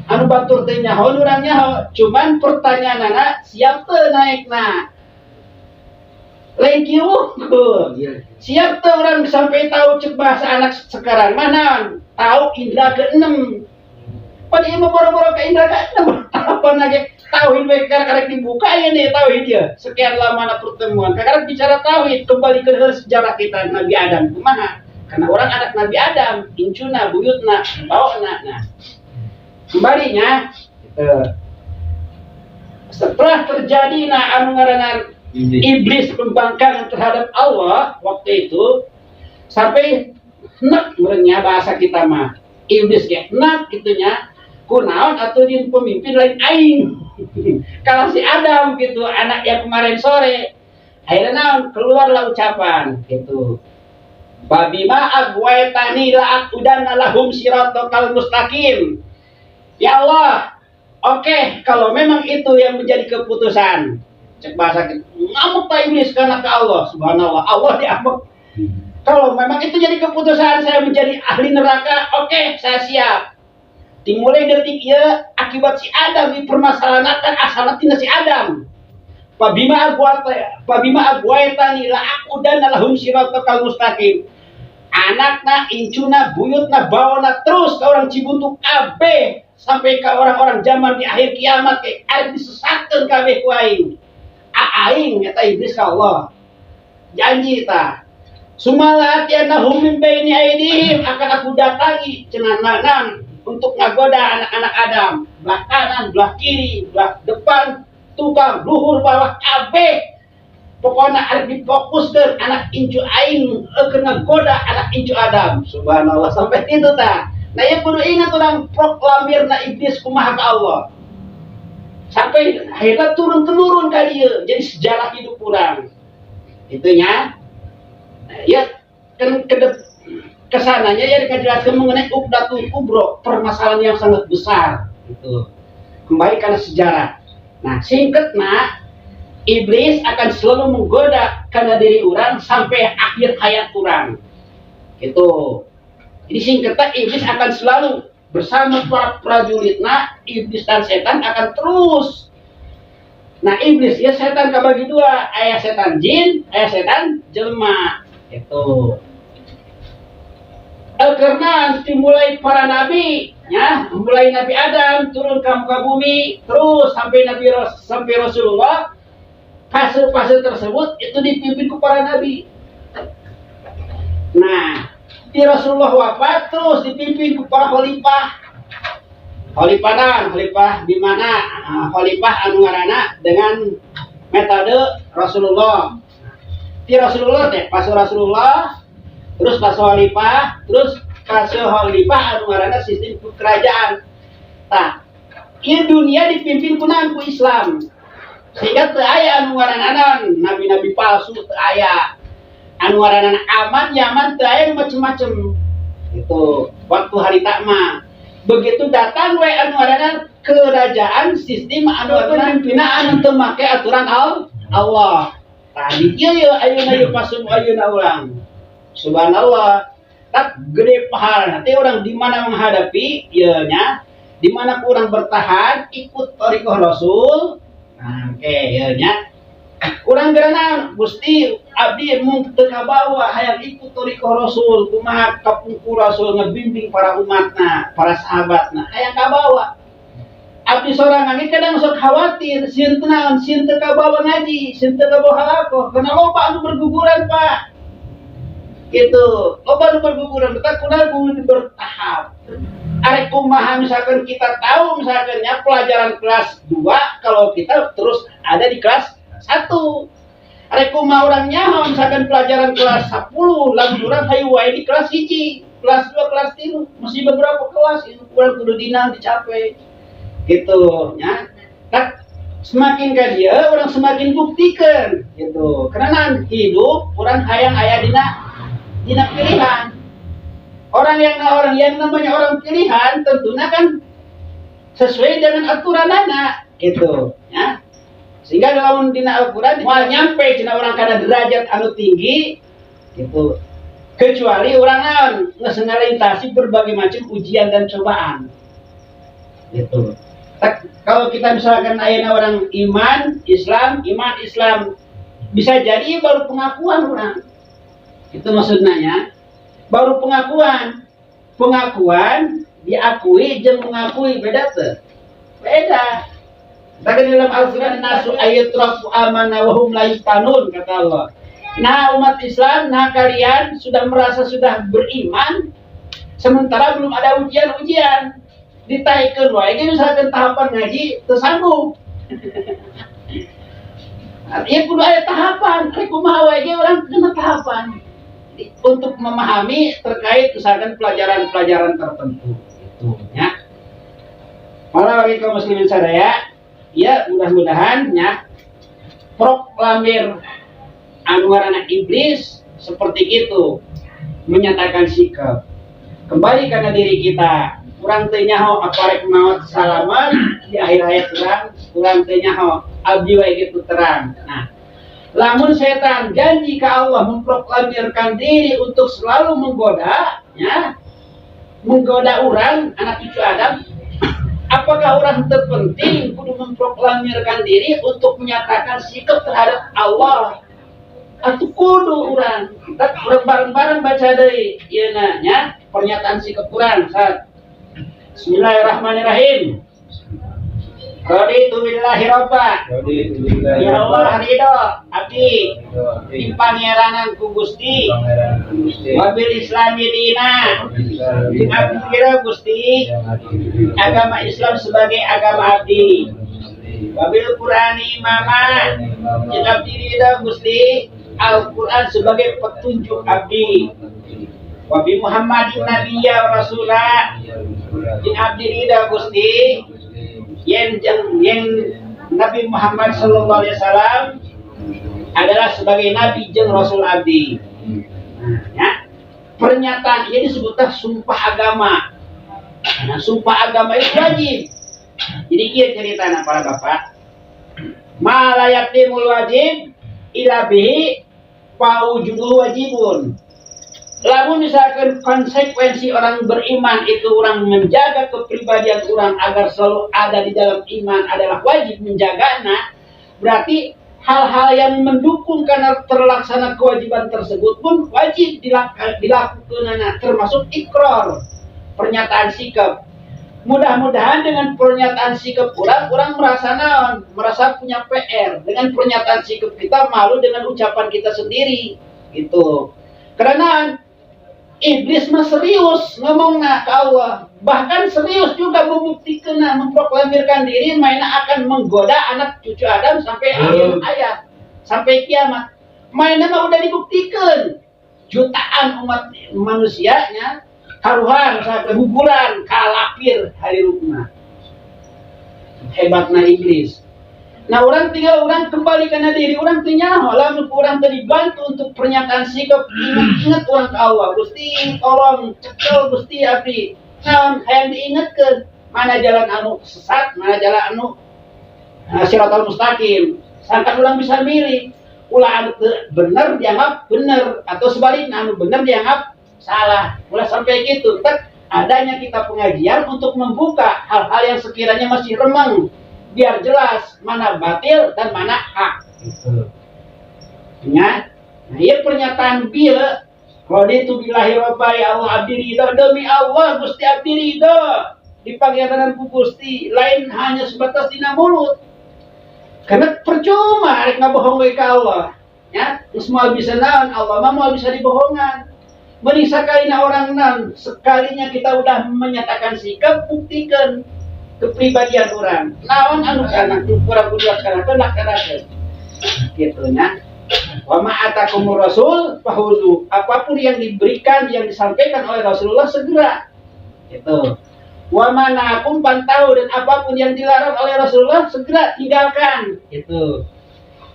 Speaker 3: Anu batur teh nyaho urang nyaho, cuman pertanyaanna siap teu naekna. Lain kieu siap teu urang sampai tahu cek bahasa anak sekarang mana tahu indra ke-6. Pada ieu boro-boro ka indra ke-6. Apa nage tauhid we karek dibuka ya nih tauhid ya. Sekian lama pertemuan. Karena bicara tauhid kembali ke sejarah kita Nabi Adam kumaha? Karena orang anak Nabi Adam, incuna buyutna, bawana. Nah, kembalinya setelah terjadi anu ngaranna iblis pembangkangan terhadap Allah waktu itu sampai Nek merenya bahasa kita mah iblis ge nek gitunya kunaon atau di pemimpin lain aing. Kalau si Adam gitu anak yang kemarin sore akhirnya naon keluarlah ucapan gitu. Babima agwaitani la aqudanna lahum siratal mustaqim. Ya Allah, oke, kalau memang itu yang menjadi keputusan. Cek bahasa kita, ngamuk tak iblis karena ke Allah, subhanallah, Allah diamuk. Kalau memang itu jadi keputusan saya menjadi ahli neraka, oke, saya siap. Dimulai detik ya, akibat si Adam dipermasalahkan asalnya tina si Adam. Babima agwaitani la aqudanna lahum siratal mustaqim. Anakna, incuna, buyutna, bawana terus ke orang Cibuntu KB sampai ke orang-orang zaman di akhir kiamat ke ada disesatkan KB ku aing. Aing eta iblis ka Allah. Janji ta. Sumalat yanahum min baini aidihim akan aku datangi cenah untuk ngagoda anak-anak Adam. Belah kanan, belah kiri, belah depan, tukang, luhur, bawah KB. Pokoknya harus difokuskan anak incu aing kena goda anak incu Adam. Subhanallah sampai itu ta. Nah ya kudu ingat orang proklamir na iblis kumaha ka Allah. Sampai akhirnya turun-temurun kali ya. Jadi sejarah hidup orang. Itunya. Ya kan kesananya ya dijelaskan mengenai Uqdatul Kubro, permasalahan yang sangat besar. Itu. Kembali karena sejarah. Nah singkatnya iblis akan selalu menggoda karena diri orang sampai akhir hayat orang. Gitu. Jadi singkatnya iblis akan selalu bersama para prajuritnya, iblis dan setan akan terus. Nah iblis ya setan kabagi dua, ayah setan jin, ayah setan jelma. Itu. Karena dimulai para nabi, ya, mulai Nabi Adam turun ke muka bumi, terus sampai Rasulullah. Fase-fase tersebut itu dipimpin ke para nabi. Nah, di Rasulullah wafat terus dipimpin ke para khalifah. Khalifah di mana khalifah anu ngaranna dengan metode Rasulullah. Di Rasulullah teh pas Rasulullah, terus pas khalifah, terus pas khalifah anu ngaranna sistem kerajaan. Tah, ieu dunia dipimpin ku Islam. Sehingga teu aya anu ngaranana nabi-nabi palsu, teu aya anu ngaranana aman nyaman, teu aya macem-macem. Itu waktu hari takma begitu datang we anu ngaranana kerajaan sistem anu pemimpinna anu teu make aturan Allah. Tadi ieu ayeuna pasum ayeuna urang. Subhanallah. Tak gede pahala nanti orang di mana menghadapi ieu nya, di mana kurang bertahan ikut thariqah Rasul. Nah, oke, ya nya. Kurang gerana Gusti abdi mung teu kabawa hayang ikut thariqah Rasul, kumaha kapungkur Rasul ngebimbing para umatna, para sahabatna, hayang kabawa. Abdi sorangan ini kadang sok khawatir, sieun teu naon, sieun teu kabawa ngaji, sieun teu kabawa halakoh, karena loba anu berguguran, Pak. Gitu, loba anu berguguran, kita kunaon kudu bertahap. Arek kumaha misalkan kita tahu misalkannya pelajaran kelas 2 kalau kita terus ada di kelas 1. Arek kumaha urang nyaho misalkan pelajaran kelas 10 lamun urang hayu wae di kelas 1, kelas 2, kelas 3, masih beberapa kelas itu urang kudu dina dicapai. Gitu nya. Tak semakin ka dia urang semakin buktikan gitu. Karena hidup urang hayang aya dina pilihan. Orang yang namanya orang pilihan tentunya kan sesuai dengan aturan anak gitu ya. Sehingga dalam dina Al-Qur'an moal nyampe cenah orang kana derajat anu tinggi gitu. Kecuali orang naon geus ngalintasi berbagai macam ujian dan cobaan. Gitu. Kalau kita misalkan ayeuna orang iman Islam bisa jadi baru pengakuan orang. Itu maksudnya ya. Baru pengakuan diakui jeung mengakui beda tuh. Beda. Tadi dalam Al-Qur'an nasu ayatrafu amana wa hum la yuftanun kata Allah. Nah umat Islam, nah kalian sudah merasa sudah beriman sementara belum ada ujian-ujian. Ditaikeun wae ge misalkan tahapan ngaji teu sanggup. Artinya kudu aya tahapan, rek kumaha wae ge urang kena tahapan. untuk memahami terkait misalkan pelajaran-pelajaran tertentu itu ya. Para kaum muslimin sadaya, ya mudah-mudahan ya proklamir anak iblis seperti itu menyatakan sikap kembali karena diri kita kurang teu nyaho aparek maot salaman di akhir hayat kurang teu nyaho abdi wae kitu terang. Nah, lamun setan janji ke Allah memproklamirkan diri untuk selalu menggoda ya menggoda orang anak cucu Adam, apakah orang terpenting kudu memproklamirkan diri untuk menyatakan sikap terhadap Allah? Atau kudu orang bareng-bareng baca deui ieu nya pernyataan sikap urang saat Bismillahirrahmanirrahim. Raditu billahi robba. Ya Allah ridho abdi di pangeranan ku Gusti. Wabil islami dina. Jeung abdi kira Gusti agama Islam sebagai agama abdi. Wabil Qur'ani imama. Jeung abdi ridho Gusti Al-Quran sebagai petunjuk abdi. Wabi Muhammadin nabiyya wa rasulah. Jeung abdi ridho Gusti yang Nabi Muhammad sallallahu alaihi wasallam adalah sebagai nabi jeung rasul abdi. Ya. Pernyataan ini disebutlah sumpah agama. Nah, sumpah agama itu wajib. Jadi kieu ceritana para bapak. Ma la yaqimul wajib ila bihi fa wujudu wajibun. Lalu misalkan konsekuensi orang beriman itu orang menjaga kepribadian orang agar selalu ada di dalam iman adalah wajib menjaganya, berarti hal-hal yang mendukung karena terlaksana kewajiban tersebut pun wajib dilakukan, termasuk ikrar, pernyataan sikap. Mudah-mudahan dengan pernyataan sikap orang merasa naon, merasa punya PR. Dengan pernyataan sikap kita malu dengan ucapan kita sendiri, gitu. Karena iblis mah serius ngomongna ke Allah, bahkan serius juga membuktikan, memproklamirkan diri mainnya akan menggoda anak cucu Adam sampai akhir hayat, sampai kiamat. Mainnya mah udah dibuktikan, jutaan umat manusianya karuhan sampai guguran kalapir hari rukna. Hebatna iblis. Nah, orang kembali karena diri orang nyaho, lamun orang tadi bantu untuk pernyataan sikap, ingat orang ke Allah, Gusti tolong cekel Gusti abdi. Nah, yang diingatkan mana jalan anu sesat, mana jalan anu siratal mustaqim. Sangkan orang bisa milih, ulah anu benar dianggap benar atau sebaliknya anu benar dianggap salah. Mulai sampai gitu, adanya kita pengajian untuk membuka hal-hal yang sekiranya masih remang, biar jelas mana batil dan mana hak. Ingat, nah iya pernyataan bila raditu billahi robba ya Allah abdi ridho, demi Allah Gusti abdi ridho di panggilan Gusti, lain hanya sebatas dina mulut. Karena percuma rek ngabohong ke Allah. Ya, semua bisa naon, Allah mah mau bisa dibohongan. Mending sakalina orang nan, sekalinya kita udah menyatakan sikap, buktikan kepribadian orang. Naon anu kana kurang kudu laksanakeun gitu nya. Wa ma atakumur rasul fahuzu. Apapun yang diberikan, yang disampaikan oleh Rasulullah segera. Gitu. Wa manakum pantau, dan apapun yang dilarang oleh Rasulullah segera tinggalkan. Gitu.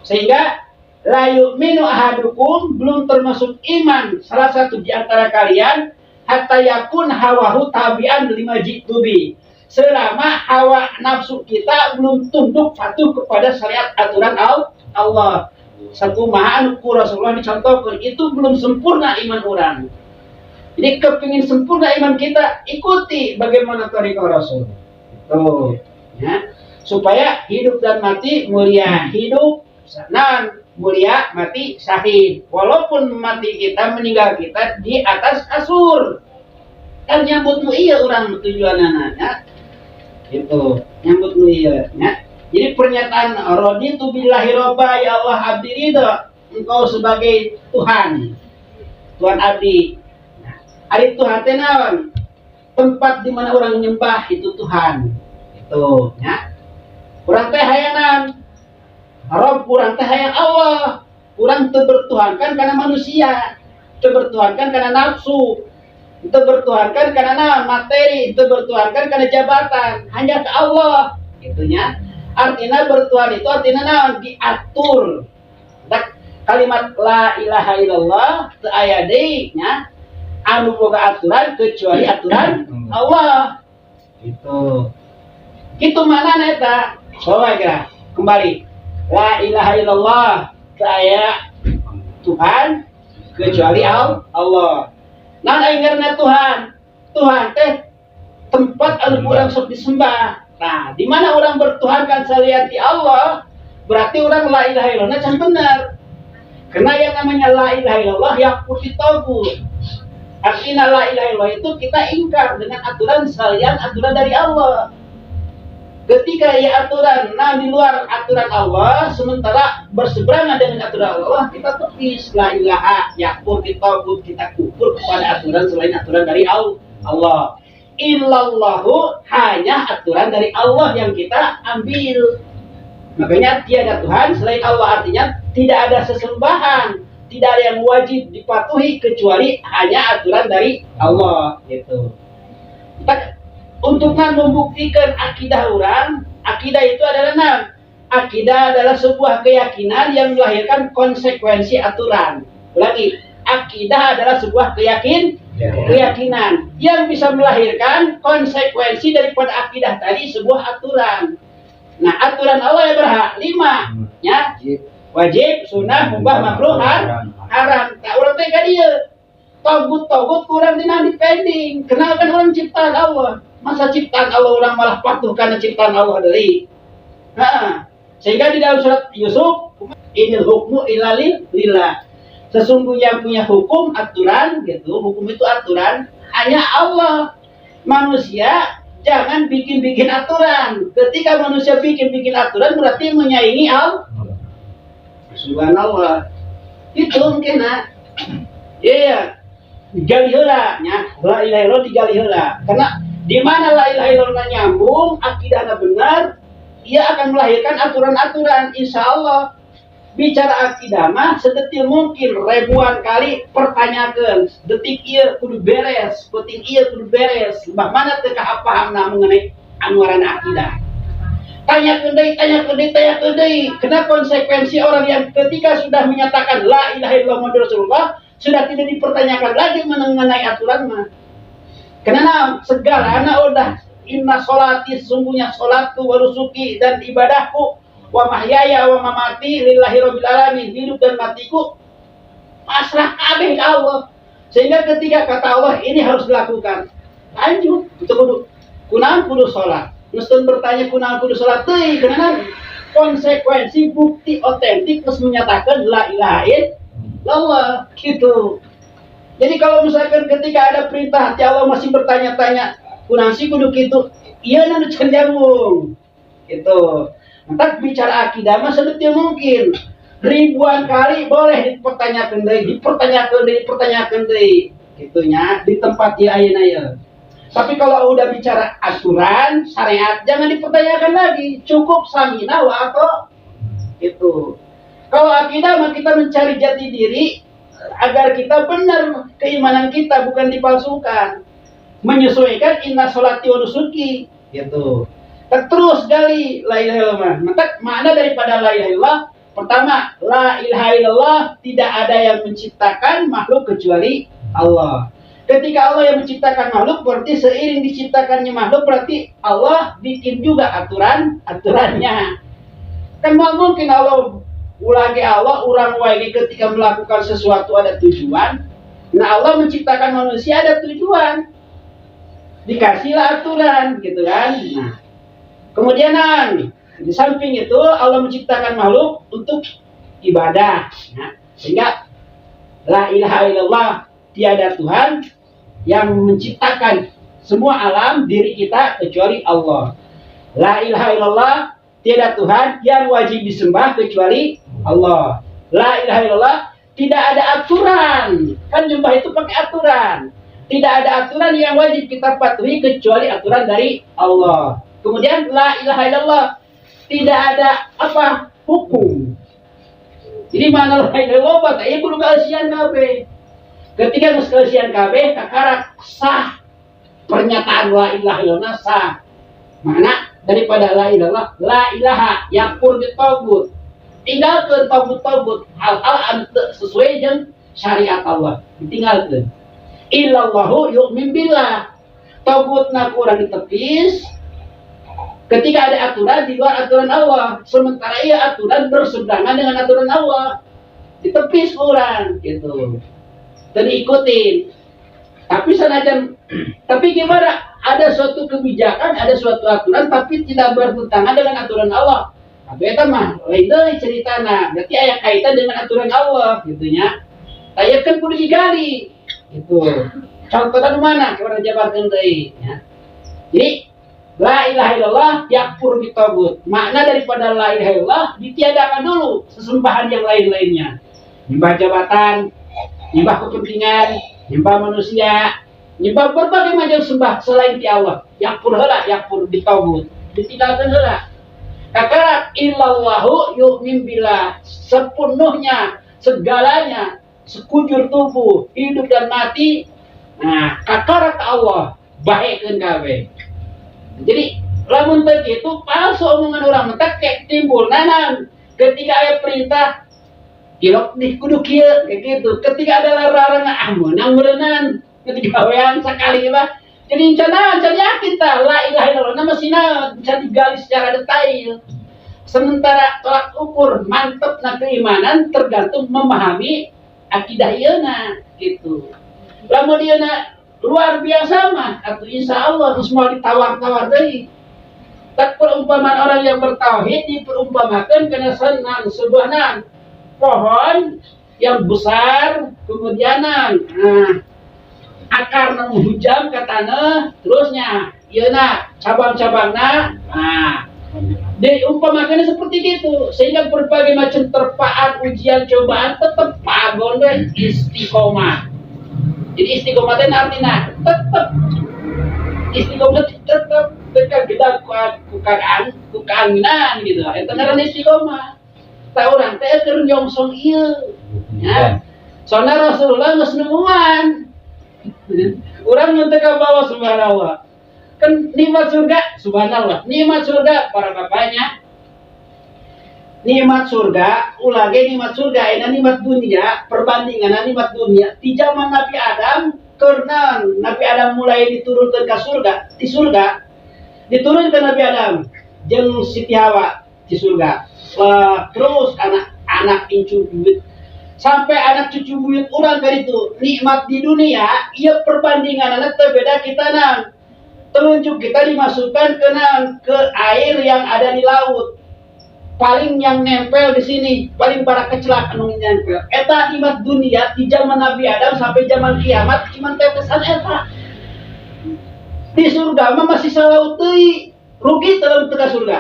Speaker 3: Sehingga la yu'minu ahadukum, belum termasuk iman salah satu di antara kalian hatta yakun hawahu tabi'an lima jitubi, selama hawa nafsu kita belum tunduk patuh kepada syariat aturan Allah. Sakumaha anu ku Rasulullah dicontohkan itu belum sempurna iman orang. Jadi kepingin sempurna iman kita, ikuti bagaimana thariqah Rasul. Tuh, ya. Supaya hidup dan mati mulia, hidup sanan mulia, mati syahid. Walaupun mati kita, meninggal kita di atas kasur. Kan nyambutmu iya orang tujuanana, ya. Itu nyambut mulia, ya. Jadi pernyataan raditu billahi robba ya Allah abdi ridho, engkau sebagai Tuhan abdi. Nah, ari Tuhan teh naon? Tempat di mana orang menyembah itu Tuhan. Itu, ya. Urang teh hayangan Rob, urang teh hayang Allah. Urang teu bertuhankan karena manusia. Itu bertuhankan karena nafsu. Itu bertuhankan karena materi. Itu bertuhankan karena jabatan. Hanya ke Allah. Itunya. Artinya bertuhan itu artinya naon? Diatur. Kalimat la ilaha illallah teu aya deui nya anu boga aturan kecuali aturan Allah. Gitu mana eta? Coba kira kembali. La ilaha illallah teu aya Tuhan kecuali Allah. Nah aingna Tuhan. Tuhan teh tempat anu urang sok disembah. Nah, di mana orang bertuhankan selain Allah, berarti orang la ilaha illallah can benar. Karena yang namanya la ilaha illallah yang putih tagut. Artinya la ilaha illallah itu kita ingkar dengan aturan selain aturan dari Allah. Ketika ya aturan di luar aturan Allah, sementara berseberangan dengan aturan Allah, kita tepis la ilaha ya putih tagut, kita kufur kepada aturan selain aturan dari Allah. Illallahu hanya aturan dari Allah yang kita ambil. Makanya tiada Tuhan selain Allah, artinya tidak ada sesembahan, tidak ada yang wajib dipatuhi kecuali hanya aturan dari Allah. Gitu. Untuk membuktikan akidah orang, akidah itu adalah akidah adalah sebuah keyakinan yang melahirkan konsekuensi aturan. Lagi, akidah adalah sebuah keyakinan yang bisa melahirkan konsekuensi daripada akidah tadi, sebuah aturan. Nah, aturan Allah yang berhak 5 ya. Wajib, sunnah, mubah, makruh, haram. Tak urang teh ka dieu. Togut kurang dina dipending. Kenal kan orang ciptaan Allah. Masa ciptaan Allah orang malah patuh karena ciptaan Allah deui. Nah, sehingga di dalam surat Yusuf, inil hukmu illa lillah. Sesungguhnya yang punya hukum, aturan gitu. Hukum itu aturan hanya Allah. Manusia jangan bikin aturan. Ketika manusia bikin aturan berarti menyaingi Allah. Subhanallah. Itu mungkin iya. Digali heula nya. La ilaha illallah digali heula. Karena di mana la ilaha illallah nyambung, akidahnya benar, ia akan melahirkan aturan-aturan insyaallah. Bicara akidah mah sedetil mungkin ribuan kali pertanyakan detik ieu kudu beres, penting ieu kudu beres. Bagaimana teu kapahamna mengenai anuaran akidah. Tanyakeun deui. Kenapa konsekuensi orang yang ketika sudah menyatakan la ilaha illallah Muhammadur Rasulullah sudah tidak dipertanyakan lagi mengenai aturan mah. Karena segala udah inna sholati, sungguhnya sholatku wa nusuki dan ibadahku wa mahyaya wa mamati lillahi rabbil alamin, hidup dan matiku pasrah kabeh ka Allah. Sehingga ketika kata Allah ini harus dilakukan, lanjut itu kudu salat. Mesti bertanya kunaon kudu salat teuing, karena konsekuensi bukti otentik terus menyatakan la ilaha illallah gitu. Jadi kalau misalkan ketika ada perintah hati Allah masih bertanya-tanya kunaon sih kudu kitu, ieu nu can nyambung gitu. Entar bicara akidah mah sedetil mungkin. Ribuan kali boleh dipertanyakan deui. Gitunya di tempat ieu ayeuna ieu. Tapi kalau udah bicara aturan, syariat jangan dipertanyakan lagi. Cukup samina wa ato. Gitu. Kalau akidah mah kita mencari jati diri agar kita benar keimanan kita bukan dipalsukan. Menyesuaikan inna sholati wa nusuki gitu. Terus gali la ilaha illallah. Maka makna daripada la ilaha illallah, pertama, la ilaha illallah tidak ada yang menciptakan makhluk kecuali Allah. Ketika Allah yang menciptakan makhluk, berarti seiring diciptakannya makhluk, berarti Allah bikin juga aturannya. Kan mungkin Allah orang wae ketika melakukan sesuatu ada tujuan. Nah, Allah menciptakan manusia ada tujuan. Dikasihlah aturan gitu kan. Nah, kemudian di samping itu Allah menciptakan makhluk untuk ibadah. Nah, sehingga la ilaha illallah, tiada Tuhan yang menciptakan semua alam diri kita kecuali Allah. La ilaha illallah, tiada Tuhan yang wajib disembah kecuali Allah. La ilaha illallah, tidak ada aturan. Kan nyembah itu pakai aturan. Tidak ada aturan yang wajib kita patuhi kecuali aturan dari Allah. Kemudian la ilaha illallah, tidak ada hukum. Jadi mana la ilaha illallah, kudu kaasian kabeh. Ketika geus kalesian kabeh kakarak sah pernyataan la ilaha illallah sah. Mana daripada la ilaha yakfur bitagut. Tinggalkeun tagut-tagut hal-hal anu teu sesuai jeung syariat Allah. Ditinggalkeun. Illallahu yu'min billah. Tagutna kurang ditepis. Ketika ada aturan di luar aturan Allah, sementara ia aturan berseberangan dengan aturan Allah, ditepis kurang gitu. Dan diikutin. Tapi gimana? Ada suatu kebijakan, ada suatu aturan, tapi tidak bertentangan dengan aturan Allah. Tapi itu mah lain deui ceritana. Berarti aya kaitan dengan aturan Allah, gitunya. Aya kan kudu digali, gitu. Contohnya mana? Kita jabarkeun deui, ya. Jadi la ilaha illallah yakfur bitagut. Makna daripada la ilaha illallah ditiadakan dulu sesembahan yang lain-lainnya. Nyembah jabatan, nyembah kepentingan, nyembah manusia, nyembah berbagai macam sembah selain ti Allah. Yakfur heula, yakfur bitagut. Ditinggalkeun heula. Kakarak illallahu yu'min billah. Sepenuhnya, segalanya, sekujur tubuh, hidup dan mati. Nah, kakarak Allah bahekeun kabeh. Jadi lamun teu kitu palsu omongan urang mentak kayak timbul nanan ketika aya perintah kilok di kudu kieu kayak gitu. Ketika ada larangan meunang meureunnan ketika gawean sakali mah jadi cenah can yakin tah la ilaha illallah na masina bisa digali secara detail. Sementara tolak ukur mantepna keimanan tergantung memahami akidah ieuna gitu. Lamun ieuna luar biasa mah atau insya Allah semua ditawar-tawar deui. Tak perumpamaan orang yang bertauhid diperumpamakan kena senang sebuah pohon yang besar kemudianan akar menghujam ke tanah terusnya ieuna cabang-cabangna diumpamakan seperti itu sehingga berbagai macam terpaan ujian cobaan tetap pagon istiqomah. Jadi istiqomah itu artinya tetap istiqomah tetap dekat kita kukanginan gitu. Itu ngaran istiqomah. Tak orang teh keur nyongsong ieu. Ya. Soalnya Rasulullah geus nemuan. Urang nu teu kabawa subhanallah. Kan nikmat surga subhanallah. Nikmat surga para bapaknya. Nikmat surga, ulah ge nikmat surga, ena nikmat dunia, perbandingan nikmat dunia. Di zaman Nabi Adam, karena Nabi Adam mulai diturunkan ke surga, di surga, diturunkan Nabi Adam, jeung Siti Hawa di surga. Terus anak incu buyut, sampai anak cucu buyut urang kali itu, nikmat di dunia, ia perbandingan anak terbeda kita nan. Telunjuk kita dimasukkan ke air yang ada di laut. Paling yang nempel di sini, paling para kecelakaan anu nempel. Eta nikmat dunia di zaman Nabi Adam sampai zaman kiamat cuma tetesan eta. Di surga mah masih salaut teuing. Rugi dalam tengah surga.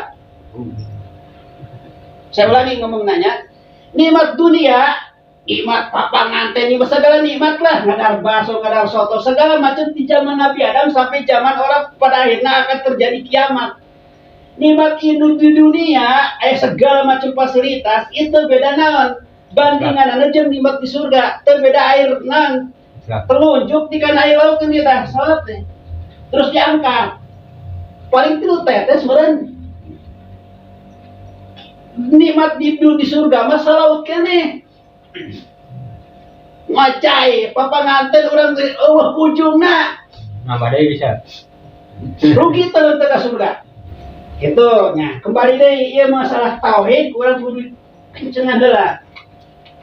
Speaker 3: Saya ulangi ngomong nanya, nikmat dunia, nikmat papangan teh nikmat segala nikmat lah, ngadar baso, ngadar soto, segala macam di zaman Nabi Adam sampai zaman orang pada akhirnya akan terjadi kiamat. Nikmat hidup di dunia, segala macam fasilitas itu beda naon. Bandingan jeung nikmat di surga, teu beda air nan. Telunjuk di kan air laut kan kita salat teh. Terus diangkat. Paling tilu tetes meureun. Nikmat di surga mah salaut keneh. Ngacai, papanganten urang teh eueuh ujungna.
Speaker 2: Nambah deui bisa.
Speaker 3: Rugi teu teu surga. Gitu, nya kembali deh, iya masalah tauhid, kurang kudu kencengan heula.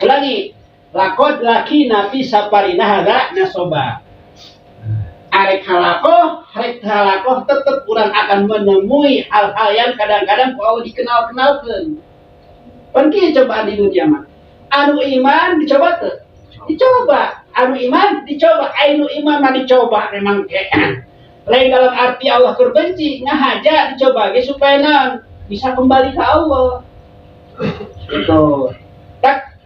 Speaker 3: Ulangi, lakod laki nabi saparina hada nasoba. Arek halakoh tetap kurang akan menemui hal-hal yang kadang-kadang kau dikenal-kenalkan. Pergi cobaan di dunia mah. Anu iman dicoba tuh, dicoba. Anu iman dicoba, anu iman mah dicoba memang kayak. Lain dalam arti Allah berbenci, ngahaja dicoba supaya non bisa kembali ke Allah. Itu. Tak.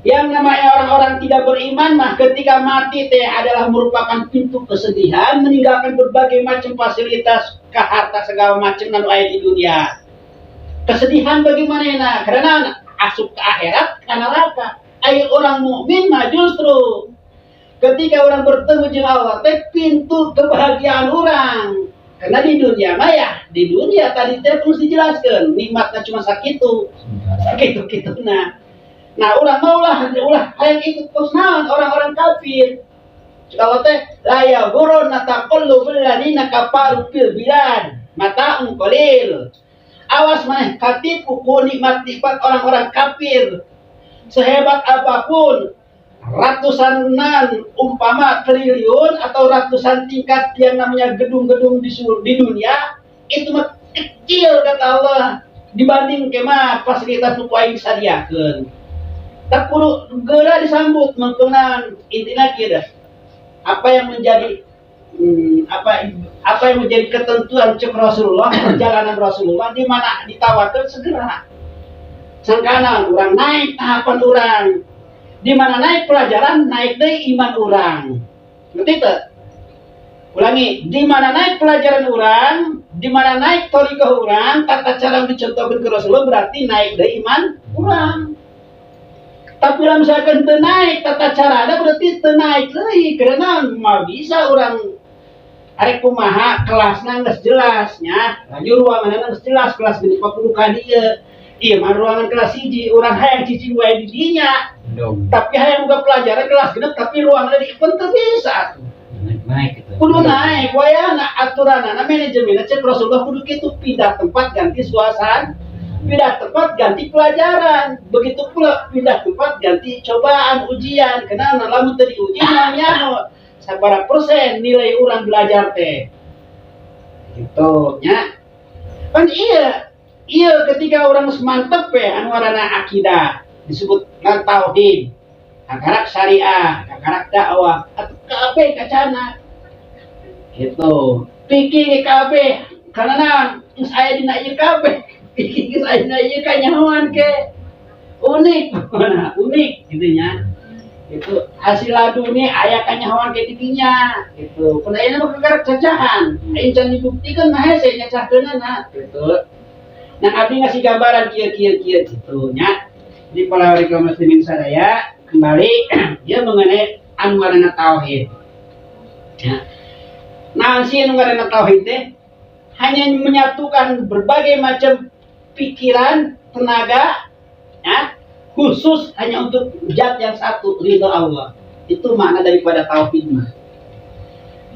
Speaker 3: Yang namanya orang-orang tidak beriman mah ketika mati teh adalah merupakan pintu kesedihan, meninggalkan berbagai macam fasilitas, harta segala macam anu aya di dunia. Kesedihan bagaimana nah? Karena asup ke akhirat ke neraka. Ai orang mukmin mah justru ketika orang bertemu dengan Allah teh pintu kebahagiaan orang. Karena di dunia mah ya, di dunia tadi teh terus dijelaskan nikmatnya cuma sakitu. Sakitu nah ulah hayang ikut kosnaon orang-orang kafir. Kalau teh la ya burun nataqallubul ladina kafaru fil bilad mata'un qalil. Awas maneh katipu ku nikmat-nikmat orang-orang kafir. Sehebat apapun ratusan umpama triliun atau ratusan tingkat yang namanya gedung-gedung di dunia itu mah kecil kata Allah dibanding kemah fasilitas nu aing sadiakeun. Tak perlu geura disambut mengkenan intina kieu apa yang menjadi apa yang menjadi ketentuan cek Rasulullah perjalanan Rasulullah di mana ditawarkan segera sangkana orang naik tahapan orang di mana naik pelajaran naik deh iman orang ngerti teh ulangi di mana naik pelajaran orang di mana naik thariqah orang tata cara dicontohkan ke Rasulullah berarti naik deh iman orang. Tapi kalau misalkan naik tata cara ada berarti naik lagi karena mau bisa orang arek kumaha kelasnya nggak jelasnya lagi ruangannya nggak jelas kelas gini 40 kali iya mah ruangan kelas hiji orang hayang cicing wae di dinya tapi hayang buka pelajaran kelas genep tapi ruangannya di penting bisa
Speaker 2: naik gitu.
Speaker 3: kudu naik wayana aturanana manajemenna cek Rasulullah kudu kitu pindah tempat ganti suasana pindah tempat ganti pelajaran begitu pula pindah tempat ganti cobaan ujian karena lamun tadi uji namanya sabaraha persen nilai orang belajar teh gitu nya kan iya ketika orang mantep anu ngaranna akidah disebut tauhid akarak syariah akarak dakwah atau kabeh kacana gitu pikir kabeh karena geus aya dina ieu kabeh pikir aya dina ieu kanyahoan ke unik gitu nya itu hasil ladu ini aya kanyahoan ke tidinya gitu pun aya mah kekarak cacahan aing can dibuktikan mah hese nyacahkeunana gitu nah abdi ngasih gambaran kieu gitu nya di para kaum muslimin sadaya kembali dia mengenai anu ngaranna tauhid ya nah si anu ngaranna tauhid teh hanya menyatukan berbagai macam pikiran tenaga ya khusus hanya untuk zat yang satu ridho Allah itu makna daripada tauhid mah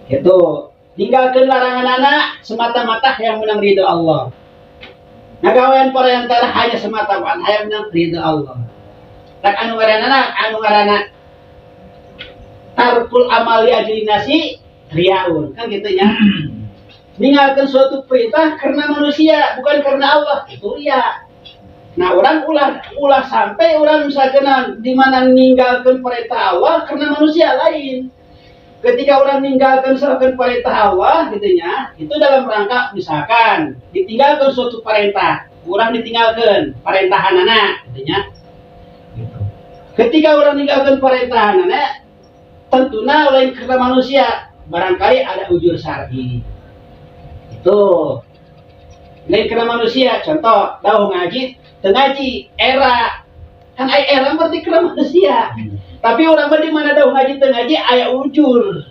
Speaker 3: gitu tinggalkan larangan anak semata-mata yang menang ridho Allah nagawean para yang tara hanya semata-mata yang menang ridho Allah tak anu ngaranna tarkul amali ajli nasi riaun kan gitu ya meninggalkan suatu perintah karena manusia bukan karena Allah itu ya. Nah orang ulah sampai orang misalkan di mana meninggalkan perintah Allah karena manusia lain. Ketika orang meninggalkan perintah Allah gitunya, itu dalam rangka misalkan ditinggalkan suatu perintah, orang ditinggalkan perintahan anak gitunya. Gitu. Ketika orang meninggalkan perintah anak, tentunya lain karena manusia, barangkali ada ujur syar'i. Itu lain karena manusia, contoh dawuh ngaji tengaji era kan era berarti karena manusia tapi orang di mana dawuh ngaji tengaji aya ujur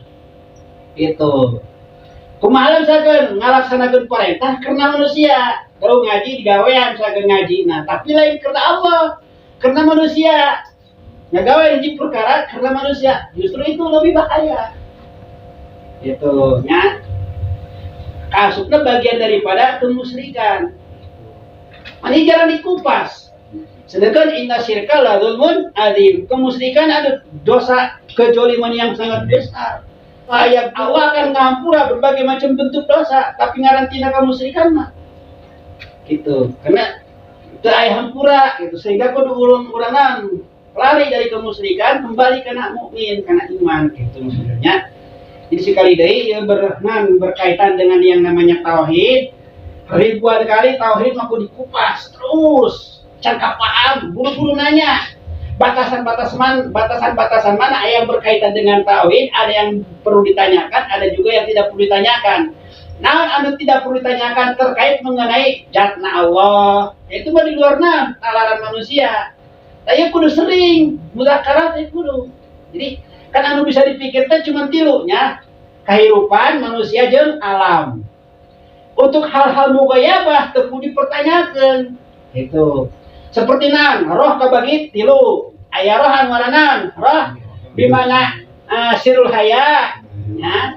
Speaker 3: itu kumaha misalkan ngalaksanakeun perintah karena manusia dawuh ngaji digawean misalkan ngaji nah tapi lain karena Allah karena manusia ngagawe hiji perkara karena manusia justru itu lebih bahaya itu nya kasupna bagian daripada kemusyrikan. Ini jangan dikupas. Sedangkan inna syirka la dzulmun adzim. Kemusyrikan ada dosa kejoliman yang sangat besar. Ayat Allah akan ngampura berbagai macam bentuk dosa, tapi ngarantina kemusyrikan mah. Gitu. Karena itu aya hampura gitu sehingga kudu urang-urangan lari dari kemusyrikan kembali kana mukmin, kana iman gitu maksudnya. Jadi sekali deui ieu berkaitan dengan yang namanya tauhid. Ribuan kali tauhid mah dikupas terus cangkap paham buru-buru nanya batasan-batasan mana yang berkaitan dengan tauhid ada yang perlu ditanyakan ada juga yang tidak perlu ditanyakan nah anu tidak perlu ditanyakan terkait mengenai zatna Allah itu mah di luar nalar manusia saya kudu sering mudzakarah kudu jadi Kan anu bisa dipikir teh cuma tilunya kehidupan manusia jeung alam. Untuk hal-hal mugayabah teu kudu dipertanyakeun. Itu seperti nan roh kabagi tilu. Aya roh anu ngaranna roh di mana sirul haya ya.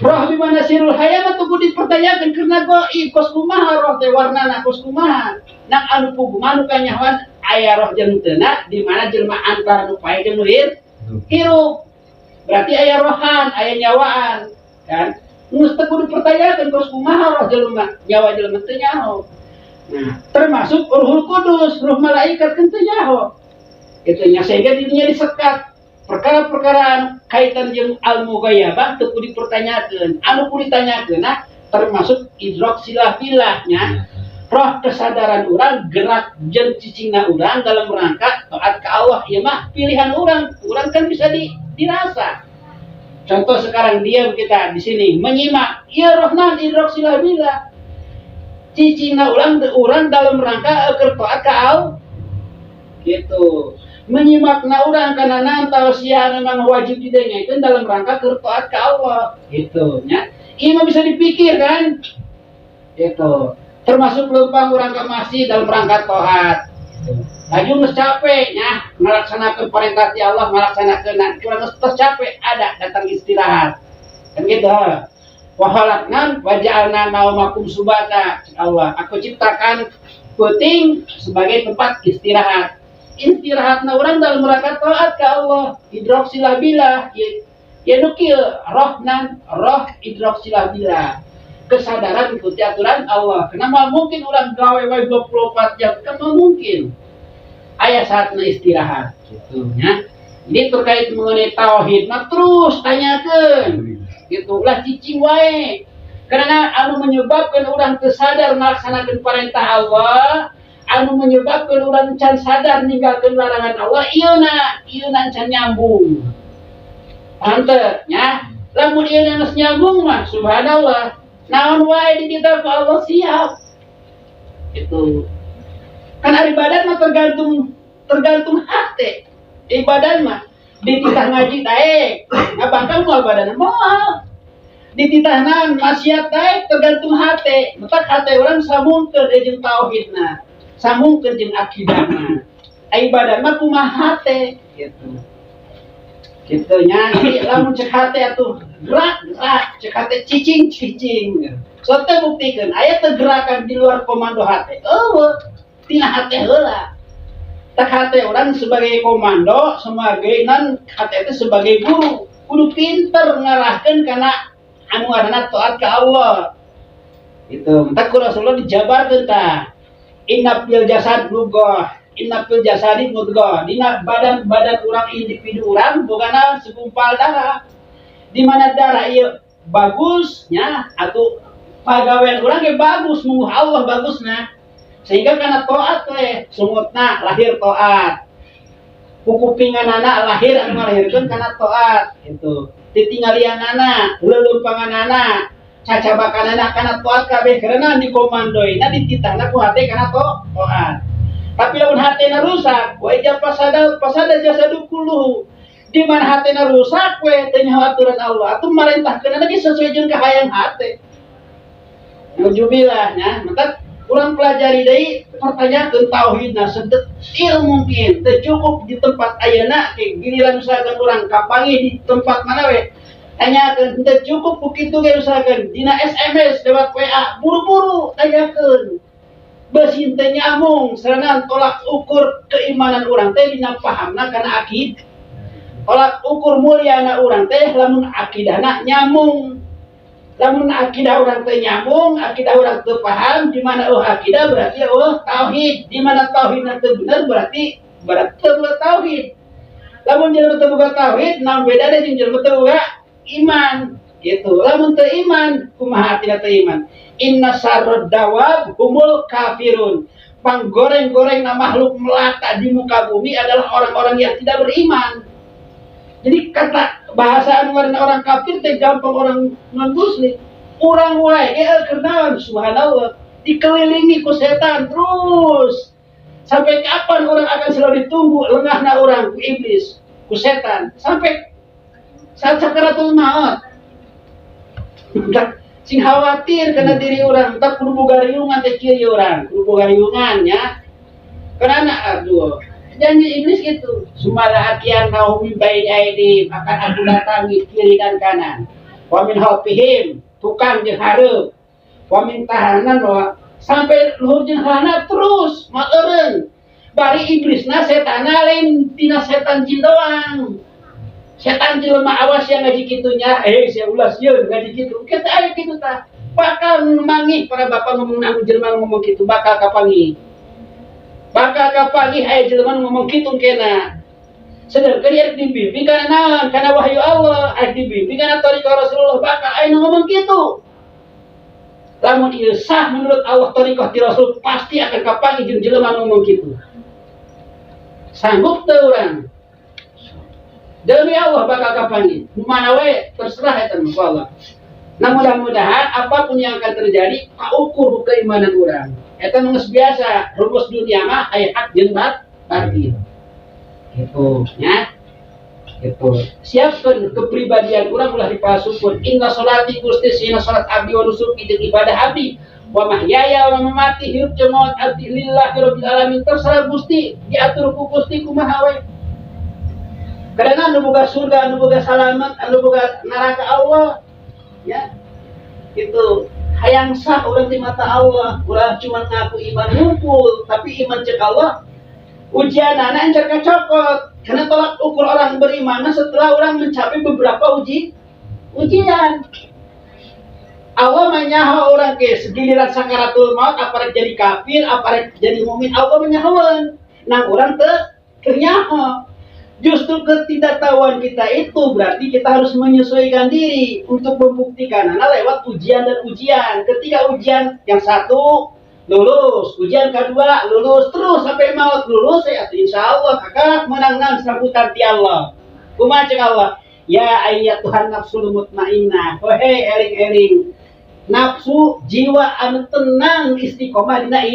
Speaker 3: Roh di mana sirul haya mah teu kudu dipertanyakeun karena gaib kos kumaha roh teh warnana kos kumaha. Nang anu puguh anu kanyahoan aya roh jeung teuna di mana jelema antara nu pae jeung nu hirup. Berarti aya rohan, aya nyawaan kan. Geus teu kudu dipertanyakeun kos kumaha roh jelema, nyawa jelema teu nyaho. Nah, termasuk Ruhul Kudus, ruh malaikat kan teu nyaho. Kitu nya sehingga dirinya disekat. Perkara-perkara kaitan jeung al-mughayyabah teu kudu dipertanyakeun. Anu kudu ditanyakeun termasuk idrak silah bilahnya. Roh kesadaran urang gerak jeung cicingna urang dalam rangka taat ka Allah. Ieu mah pilihan urang. Urang kan bisa dirasa. Contoh sekarang dia kita di sini menyimak, ya rohnan idrak silah bilah. Cicingna urang dalam rangka keur taat ka Allah. Gitu. Menyimakna urang kana naon tausiah memang wajib didengarkeun dalam rangka keur taat ka Allah. Gitu nya. Ieu mah bisa dipikir kan? Gitu. Termasuk leumpang urang ka masjid dalam rangka taat. Laju geus capek nya ngalaksanakeun perintah ti Allah, ngalaksanakeun urang geus capek, ada datang istirahat. Kan gitu. Wa khalaqna wa ja'alna naumakum subata. Allah, aku ciptakan puting sebagai tempat istirahat. Istirahatna urang dalam rangka taat ka Allah, idrak silah bilah. Ya nu kieu rohnan, roh idrak silah bilah. Kesadaran ikuti aturan Allah. Kenapa mungkin orang gawe 24 jam? Kenapa mungkin? Aya saatna istirahat gitu nya. Ini terkait mengenai tauhid mah terus tanyakeun. Gitu ulah cicing wae. Karena anu menyebabkan orang teu sadar melaksanakeun perintah Allah, anu menyebabkan orang can sadar ninggalkeun larangan Allah, ieu na can nyambung. Paham teu nya? Lamun ieu geus nyambung mah subhanallah. Naon wae di kita Allah siap. Itu kan ibadah mah tergantung hati. Ibadah mah dititah ngaji daek, ngabangkang moal badan moal. Dititahna maksiat daek tergantung hati. Matak hati urang samungkeun jeung tauhidna, samungkeun jeung akidahna. Ibadah mah kumaha hati gitu. Kitunya jadi lamun cek hati atuh gerak cek hati cicing so teh buktikeun aya teh gerakan di luar komando hati tina hati heula tak hati orang sebagai komando sebagai nan hati itu sebagai guru kudu pinter ngarahkeun kana anu ngaranna taat ka Allah itu entak ku Rasulullah dijabarkeun tah inna fil jasad lugah inna fil jasadi mudghah. Dina badan urang individu urang bogana segumpal darah. Di mana darah ieu bagusnya atuh pagawean urang ge bagus mungguh Allah bagusna. Sehingga kana taat teh sumutna lahir taat. Kupinganana lahir anu ngalahirkeun kana taat gitu. Titinggalianana, leuleumpanganana, cacabakanana kana taat kabeh karena dikomandoina dititahna ku hate kana taat. Tapi lamun hatena rusak, wa ija pasada jasadu kulluhu. Di mana hatena rusak we teu nyaho aturan Allah, atuh marentahkeun lagi sesuai jeung kahayang hate. Nauzubillah nya, maka urang pelajari deui pertanyakeun tauhidna sedetil mungkin, teu cukup di tempat ayeuna ke giliran misalkan urang kapangi di tempat mana we. Tanyakeun teu cukup begitu ge misalkan dina SMS lewat WA, buru-buru tanyakeun. Besin teh nyambung serangan tolak ukur keimanan urang teh dina pahamna kana akid. Tolak ukur mulyana urang teh lamun akidahna nyambung. Lamun akidah urang teh nyambung, akidah urang teu paham di mana akidah berarti tauhid. Di mana tauhidna teu bener berarti teu tauhid. Lamun jelema teu boga tauhid, naon bedana jeung jelema teu boga iman. Gitu. Lamun teu iman, kumaha artina teu iman? Inna sarrad dawab humul kafirun. Panggoreng-goreng makhluk melata di muka bumi adalah orang-orang yang tidak beriman. Jadi kata bahasa anu orang kafir teh gampang orang non muslim. Urang wae kenaon subhanallah dikelilingi ku setan terus. Sampai kapan orang akan selalu ditunggu lengahna orang ku iblis, ku setan. Sampai saat sakaratul maut. Sing khawatir karena diri orang, tak perlu boga riungan teh kieu orang, perlu boga riungan ya. Karena aduh, janji iblis gitu. Sumala atian kaum min baini aidi, akan aku datangi kiri dan kanan. Wa min hafihim, tukang jeung hareup. Wa min tahanan wa sampai luhur jeung hana terus maeureun. Bari iblisna setana lain tina setan jin doang. Setan jelema awas yang ngaji kitunya, saya ulas yeun ngaji kitu. Kita aya kitu tah. Bakal mangih para bapak ngomong anu jelema ngomong kitu bakal kapangi. Bakal kapangi aya jelema ngomong kitu kena. Sedangkan dia dibimbing kana naon? Kana wahyu Allah, aya dibimbing kana thariqah Rasulullah bakal aya ngomong kitu. Lamun ieu sah menurut Allah thariqah ti Rasul pasti akan kapangi jeung jelema ngomong kitu. Sanggup teu urang? Demi Allah bakal kapangi. Mana we terserah eta ku Allah. Nah mudah-mudahan apapun yang akan terjadi kaukur keimanan orang. Eta geus biasa rumus dunia mah aya hak jeung batin. Gitu nya. Gitu. Siapkeun kepribadian urang ulah dipasukeun. Inna sholati Gusti sina salat abdi wa nusuki jeung ibadah abdi. Wa mahyaya wa mamati hirup jeung maot abdi lillahi rabbil alamin. Terserah Gusti diatur ku Gusti kumaha we. Karena anu boga surga, anu boga salamet, anu boga neraka Allah, ya, itu hayang sah orang di mata Allah. Ulah cuma ngaku iman ngumpul, tapi iman cek Allah. Ujian anak encer kacokot. Karena tolak ukur orang beriman setelah orang mencapai beberapa ujian. Allah menyaho orang ke segiliran sakaratul maut, aparek jadi kafir, aparek jadi mukmin. Allah menyahoan. Nah orang ternyaho. Justru ketidaktahuan kita itu berarti kita harus menyesuaikan diri untuk membuktikan lewat ujian dan ujian. Ketika ujian yang satu lulus, ujian kedua lulus, terus sampai maut lulus, ya insya Allah kakak menang sambutan ti Allah. Kumaha cek Allah, ya ayat Tuhan nafsul mutmainnah, wahai eling-eling nafsu jiwa anu tenang istiqomah dina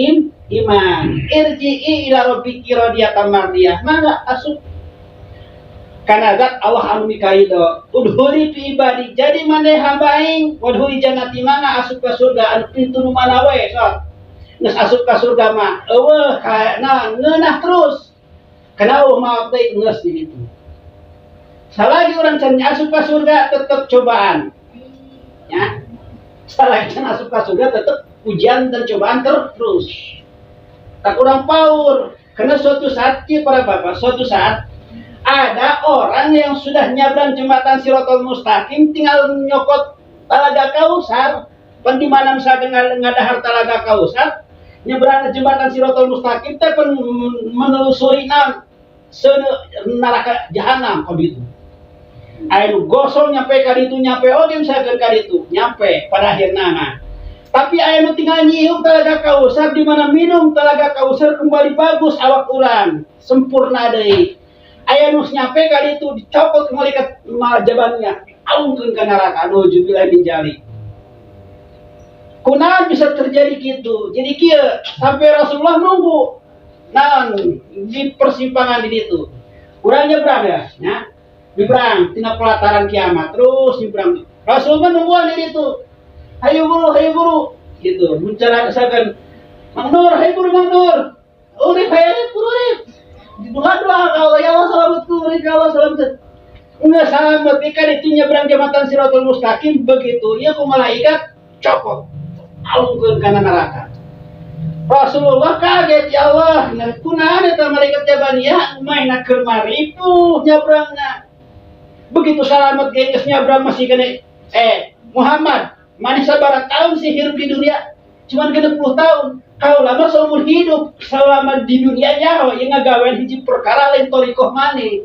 Speaker 3: iman. Irji'i ila rabbiki radiyatan mardiyah. Mangga asup karena zat Allah anu mikaida udhuri fi ibadi jadi maneh hamba aing wadhuri jannati mana asup ka surga anu pintu nu mana we sok geus asup ka surga mah eueuh kana ngeunah terus kana maaf deui geus di ditu salagi urang can asup ka surga tetep cobaan ya salagi can asup ka surga tetep ujian dan cobaan terus tak urang paur karena suatu saat ieu para bapak suatu saat ada orang yang sudah nyabrang jembatan Siratal Mustaqim tinggal nyokot Talaga Kausar, pan di mana misalnya ngadahar Talaga Kausar, nyebrang jembatan Siratal Mustaqim teh pun menelusuri neraka jahanam kau itu. Ayo gosong nyampe ka ditu nyampe oge misalkan ka ditu nyampe pada akhirna mah. Tapi ayo tinggal nyium Talaga Kausar di mana minum Talaga Kausar kembali bagus awak urang, sempurna deui. Aya nu nyampe kali itu dicopot malaikat jabannya, aungkeun ka neraka nauzubillah min dzalik. Kunaon bisa terjadi gitu? Jadi kieu sampai Rasulullah nunggu naon di persimpangan di ditu. Urang nyebrang ya, nyebrang tina pelataran kiamat terus nyebrang. Rasulullah nungguan di ditu. Hayu guru gitu. Mencara misalkan Mang Nur, hayu guru Mang Nur. Urip hayat urip. Doa kalau ya Allah selamatku, ya Allah selamat. Enggak selamat, ketika itu nyebrang jembatan Siratal Mustaqim begitu, ya ku malaikat copot, alungkeun kana neraka. Rasulullah kaget ya Allah, kunaon eta malaikat jabaniyah maina keur maripuh nyabrangna. Begitu selamat geus nyabrang masih kene Muhammad, manis sabaraha tahun sih hidup di dunia? Cuman 60 tahun. Kau lama seumur hidup selama di dunia nyaho yang ngagawean hiji perkara lain torikoh maneh.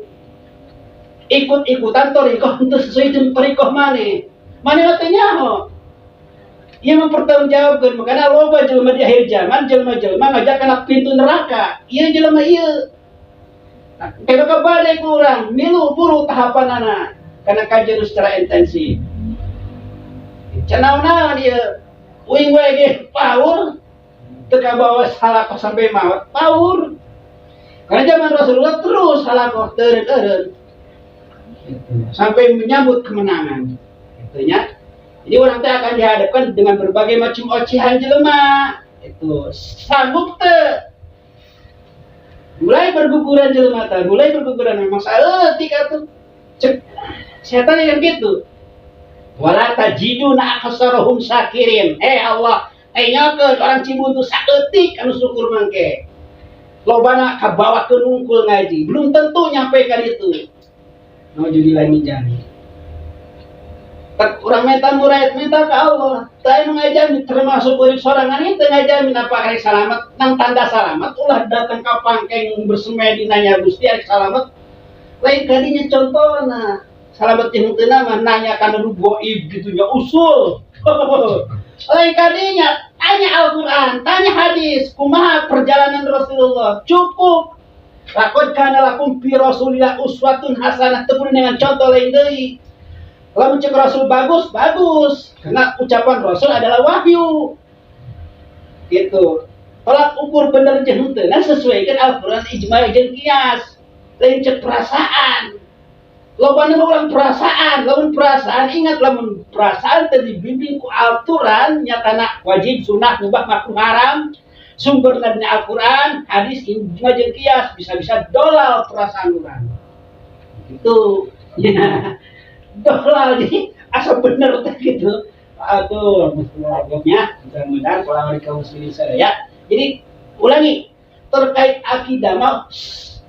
Speaker 3: Ikut-ikutan torikoh untuk sesuai dengan torikoh maneh. Maneh teh nyaho. Ia mempertanggungjawabkeun makana loba jelema di akhir zaman jelema-jelema ngajak kana pintu neraka. Ieu jelema ieu. Kalau kebalik kurang, milu buru tahapanana karena kajian secara intensif. Cenah dia uing we ge paur teka bawa halakoh sampai maut paur. Karena zaman Rasulullah terus halakoh teureun-teureun. Gitu. Sampai menyambut kemenangan. Itunya. Jadi orang teh akan dihadapkan dengan berbagai macam ocehan jelema. Itu sanggup teh. Mulai berguguran jelema teh, mulai berguguran memang saeutik atuh. Cek setan yang gitu. Wala tajiduna aksarahum syakirin. Allah, nyakeun orang Cibuntu saeutik anu syukur mangke. Lobana kabawakeun unggul ngaji, belum tentu nyampe ka ditu. Nauzubillah min dzalik. Tak urang meta murayat minta ke Allah. Teu ngajamin termasuk urip sorangan itu ngajamin apa karek salamet nang tanda salamet ulah datang ka pangkeng bersemedi nanya Gusti arek salamet. Lain kadinya contohna. Salamet yang teu mah nanya kana nu goib gitu nya usul. Lain kadinya tanya Al-Qur'an, tanya hadis, kumaha perjalanan Rasulullah. Cukup. Laqad kana lakum fi Rasulillah uswatun hasanah teu dengan contoh lain deui. Kalau cek Rasul bagus, bagus. Karena ucapan Rasul adalah wahyu. Gitu. Tolak ukur bener jeung henteu sesuaikan Al-Qur'an ijma' jeung qiyas. Lain cek perasaan. Lobana ulang perasaan, lamun perasaan ingat lamun perasaan teu dibimbing ku aturan nyatana wajib, sunah, mubah, makruh, haram. Sumberna dina Al-Qur'an, hadis, ijma' jeung qiyas, bisa-bisa dolal perasaan urang. Itu. Ya. Dolal jadi asa bener teh gitu. Aduh, mudah-mudahan mudah-mudahan kalau kaum muslimin sadaya. Jadi ulangi terkait akidah mah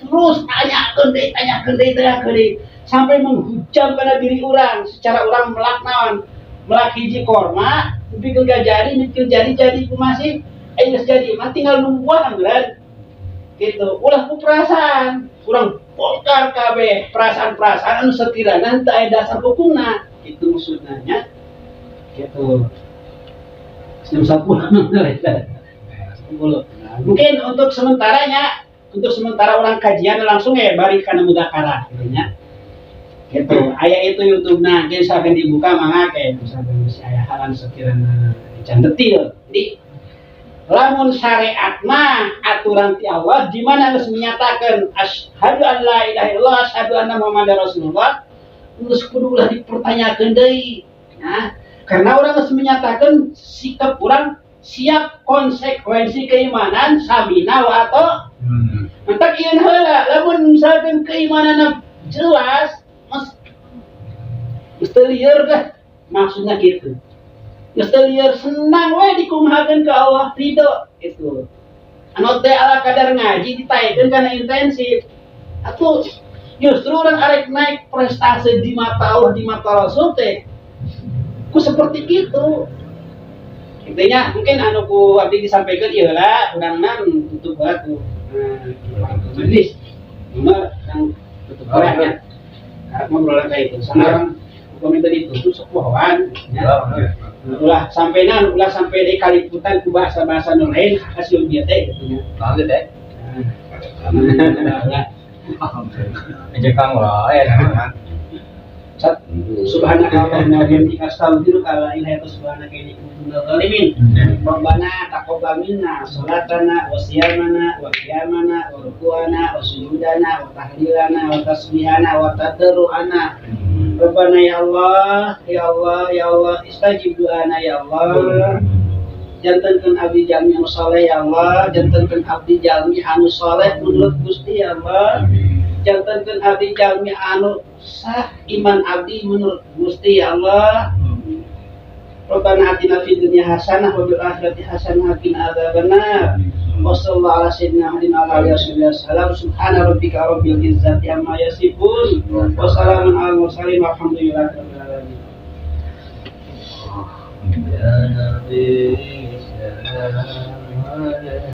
Speaker 3: terus tanyakeun deui sampai menghujam pada diri orang secara orang melaknawan melak hiji korma pikeun jadi mikir jadi masih geus jadi mah tinggal nungguan kan gitu. Ulah ku perasaan urang bongkar kabeh perasaan-perasaan anu sekirana teu aya dasar hukumna. Itu maksudnya nya. Gitu. Jam 10. Mungkin untuk sementara orang kajian langsung ya bari kana mudzakarah gitu nya. Gitu. Aya itu YouTube-na geus akan dibuka mangga ke misalkan masih aya halan sekirana can detil. Jadi lamun syariat mah aturan ti Allah di mana harus menyatakan asyhadu an la ilaha illallah asyhadu anna muhammadar rasulullah geus kudu ulah dipertanyakeun deui. Nah, karena orang harus menyatakan sikap orang siap konsekuensi keimanan samina wa ato. Mentak ieu heula lamun misalkan keimananna jelas mesti lieur dah maksudnya gitu. Liar senang we dikumahakeun ke Allah ridho itu. Anu teh ala kadar ngaji ditaekeun kana intensif. Atuh justru orang arek naik prestasi di mata Allah di mata Rasul teh ku seperti itu. Intinya mungkin anu ku abdi disampaikan ieu lah urang mah tutup batu. Manis. Nomor yang tutup orangnya. Karena ngobrolan kayak itu. Sama komentar itu sepuawan. Ulah sampai di kaliputan ku bahasa-bahasa nu lain hasil dia teh gitu nya.
Speaker 2: Lanjut teh. Aja kang wae.
Speaker 3: Subhanakallahumma wa bihamdika astaghfiruka wa la ilaha illa anta subhanaka inni kuntu minadz zalimin. Rabbana taqabbal minna sholatana wa siyamana wa qiyamana wa ruku'ana wa sujudana wa tahlilana wa tasbihana wa tadarruana. Rabbana ya Allah istajib doana ya Allah. Jantankeun abdi jalmi anu saleh ya Allah, jantankeun abdi jalmi anu saleh menurut Gusti ya Allah. Jantankeun abdi jalmi anu sah iman abdi menurut Gusti ya Allah. Rabbana atina fid dunya hasanah wa fil akhirati hasanah wa qina adzabannar. Wassallallahu ala sayyidina Muhammadin wa ala alihi wasallam. Subhana rabbika rabbil izzati amma yasifun. Wassalamun alal mursalin walhamdulillahi rabbil alamin. Ya Nabi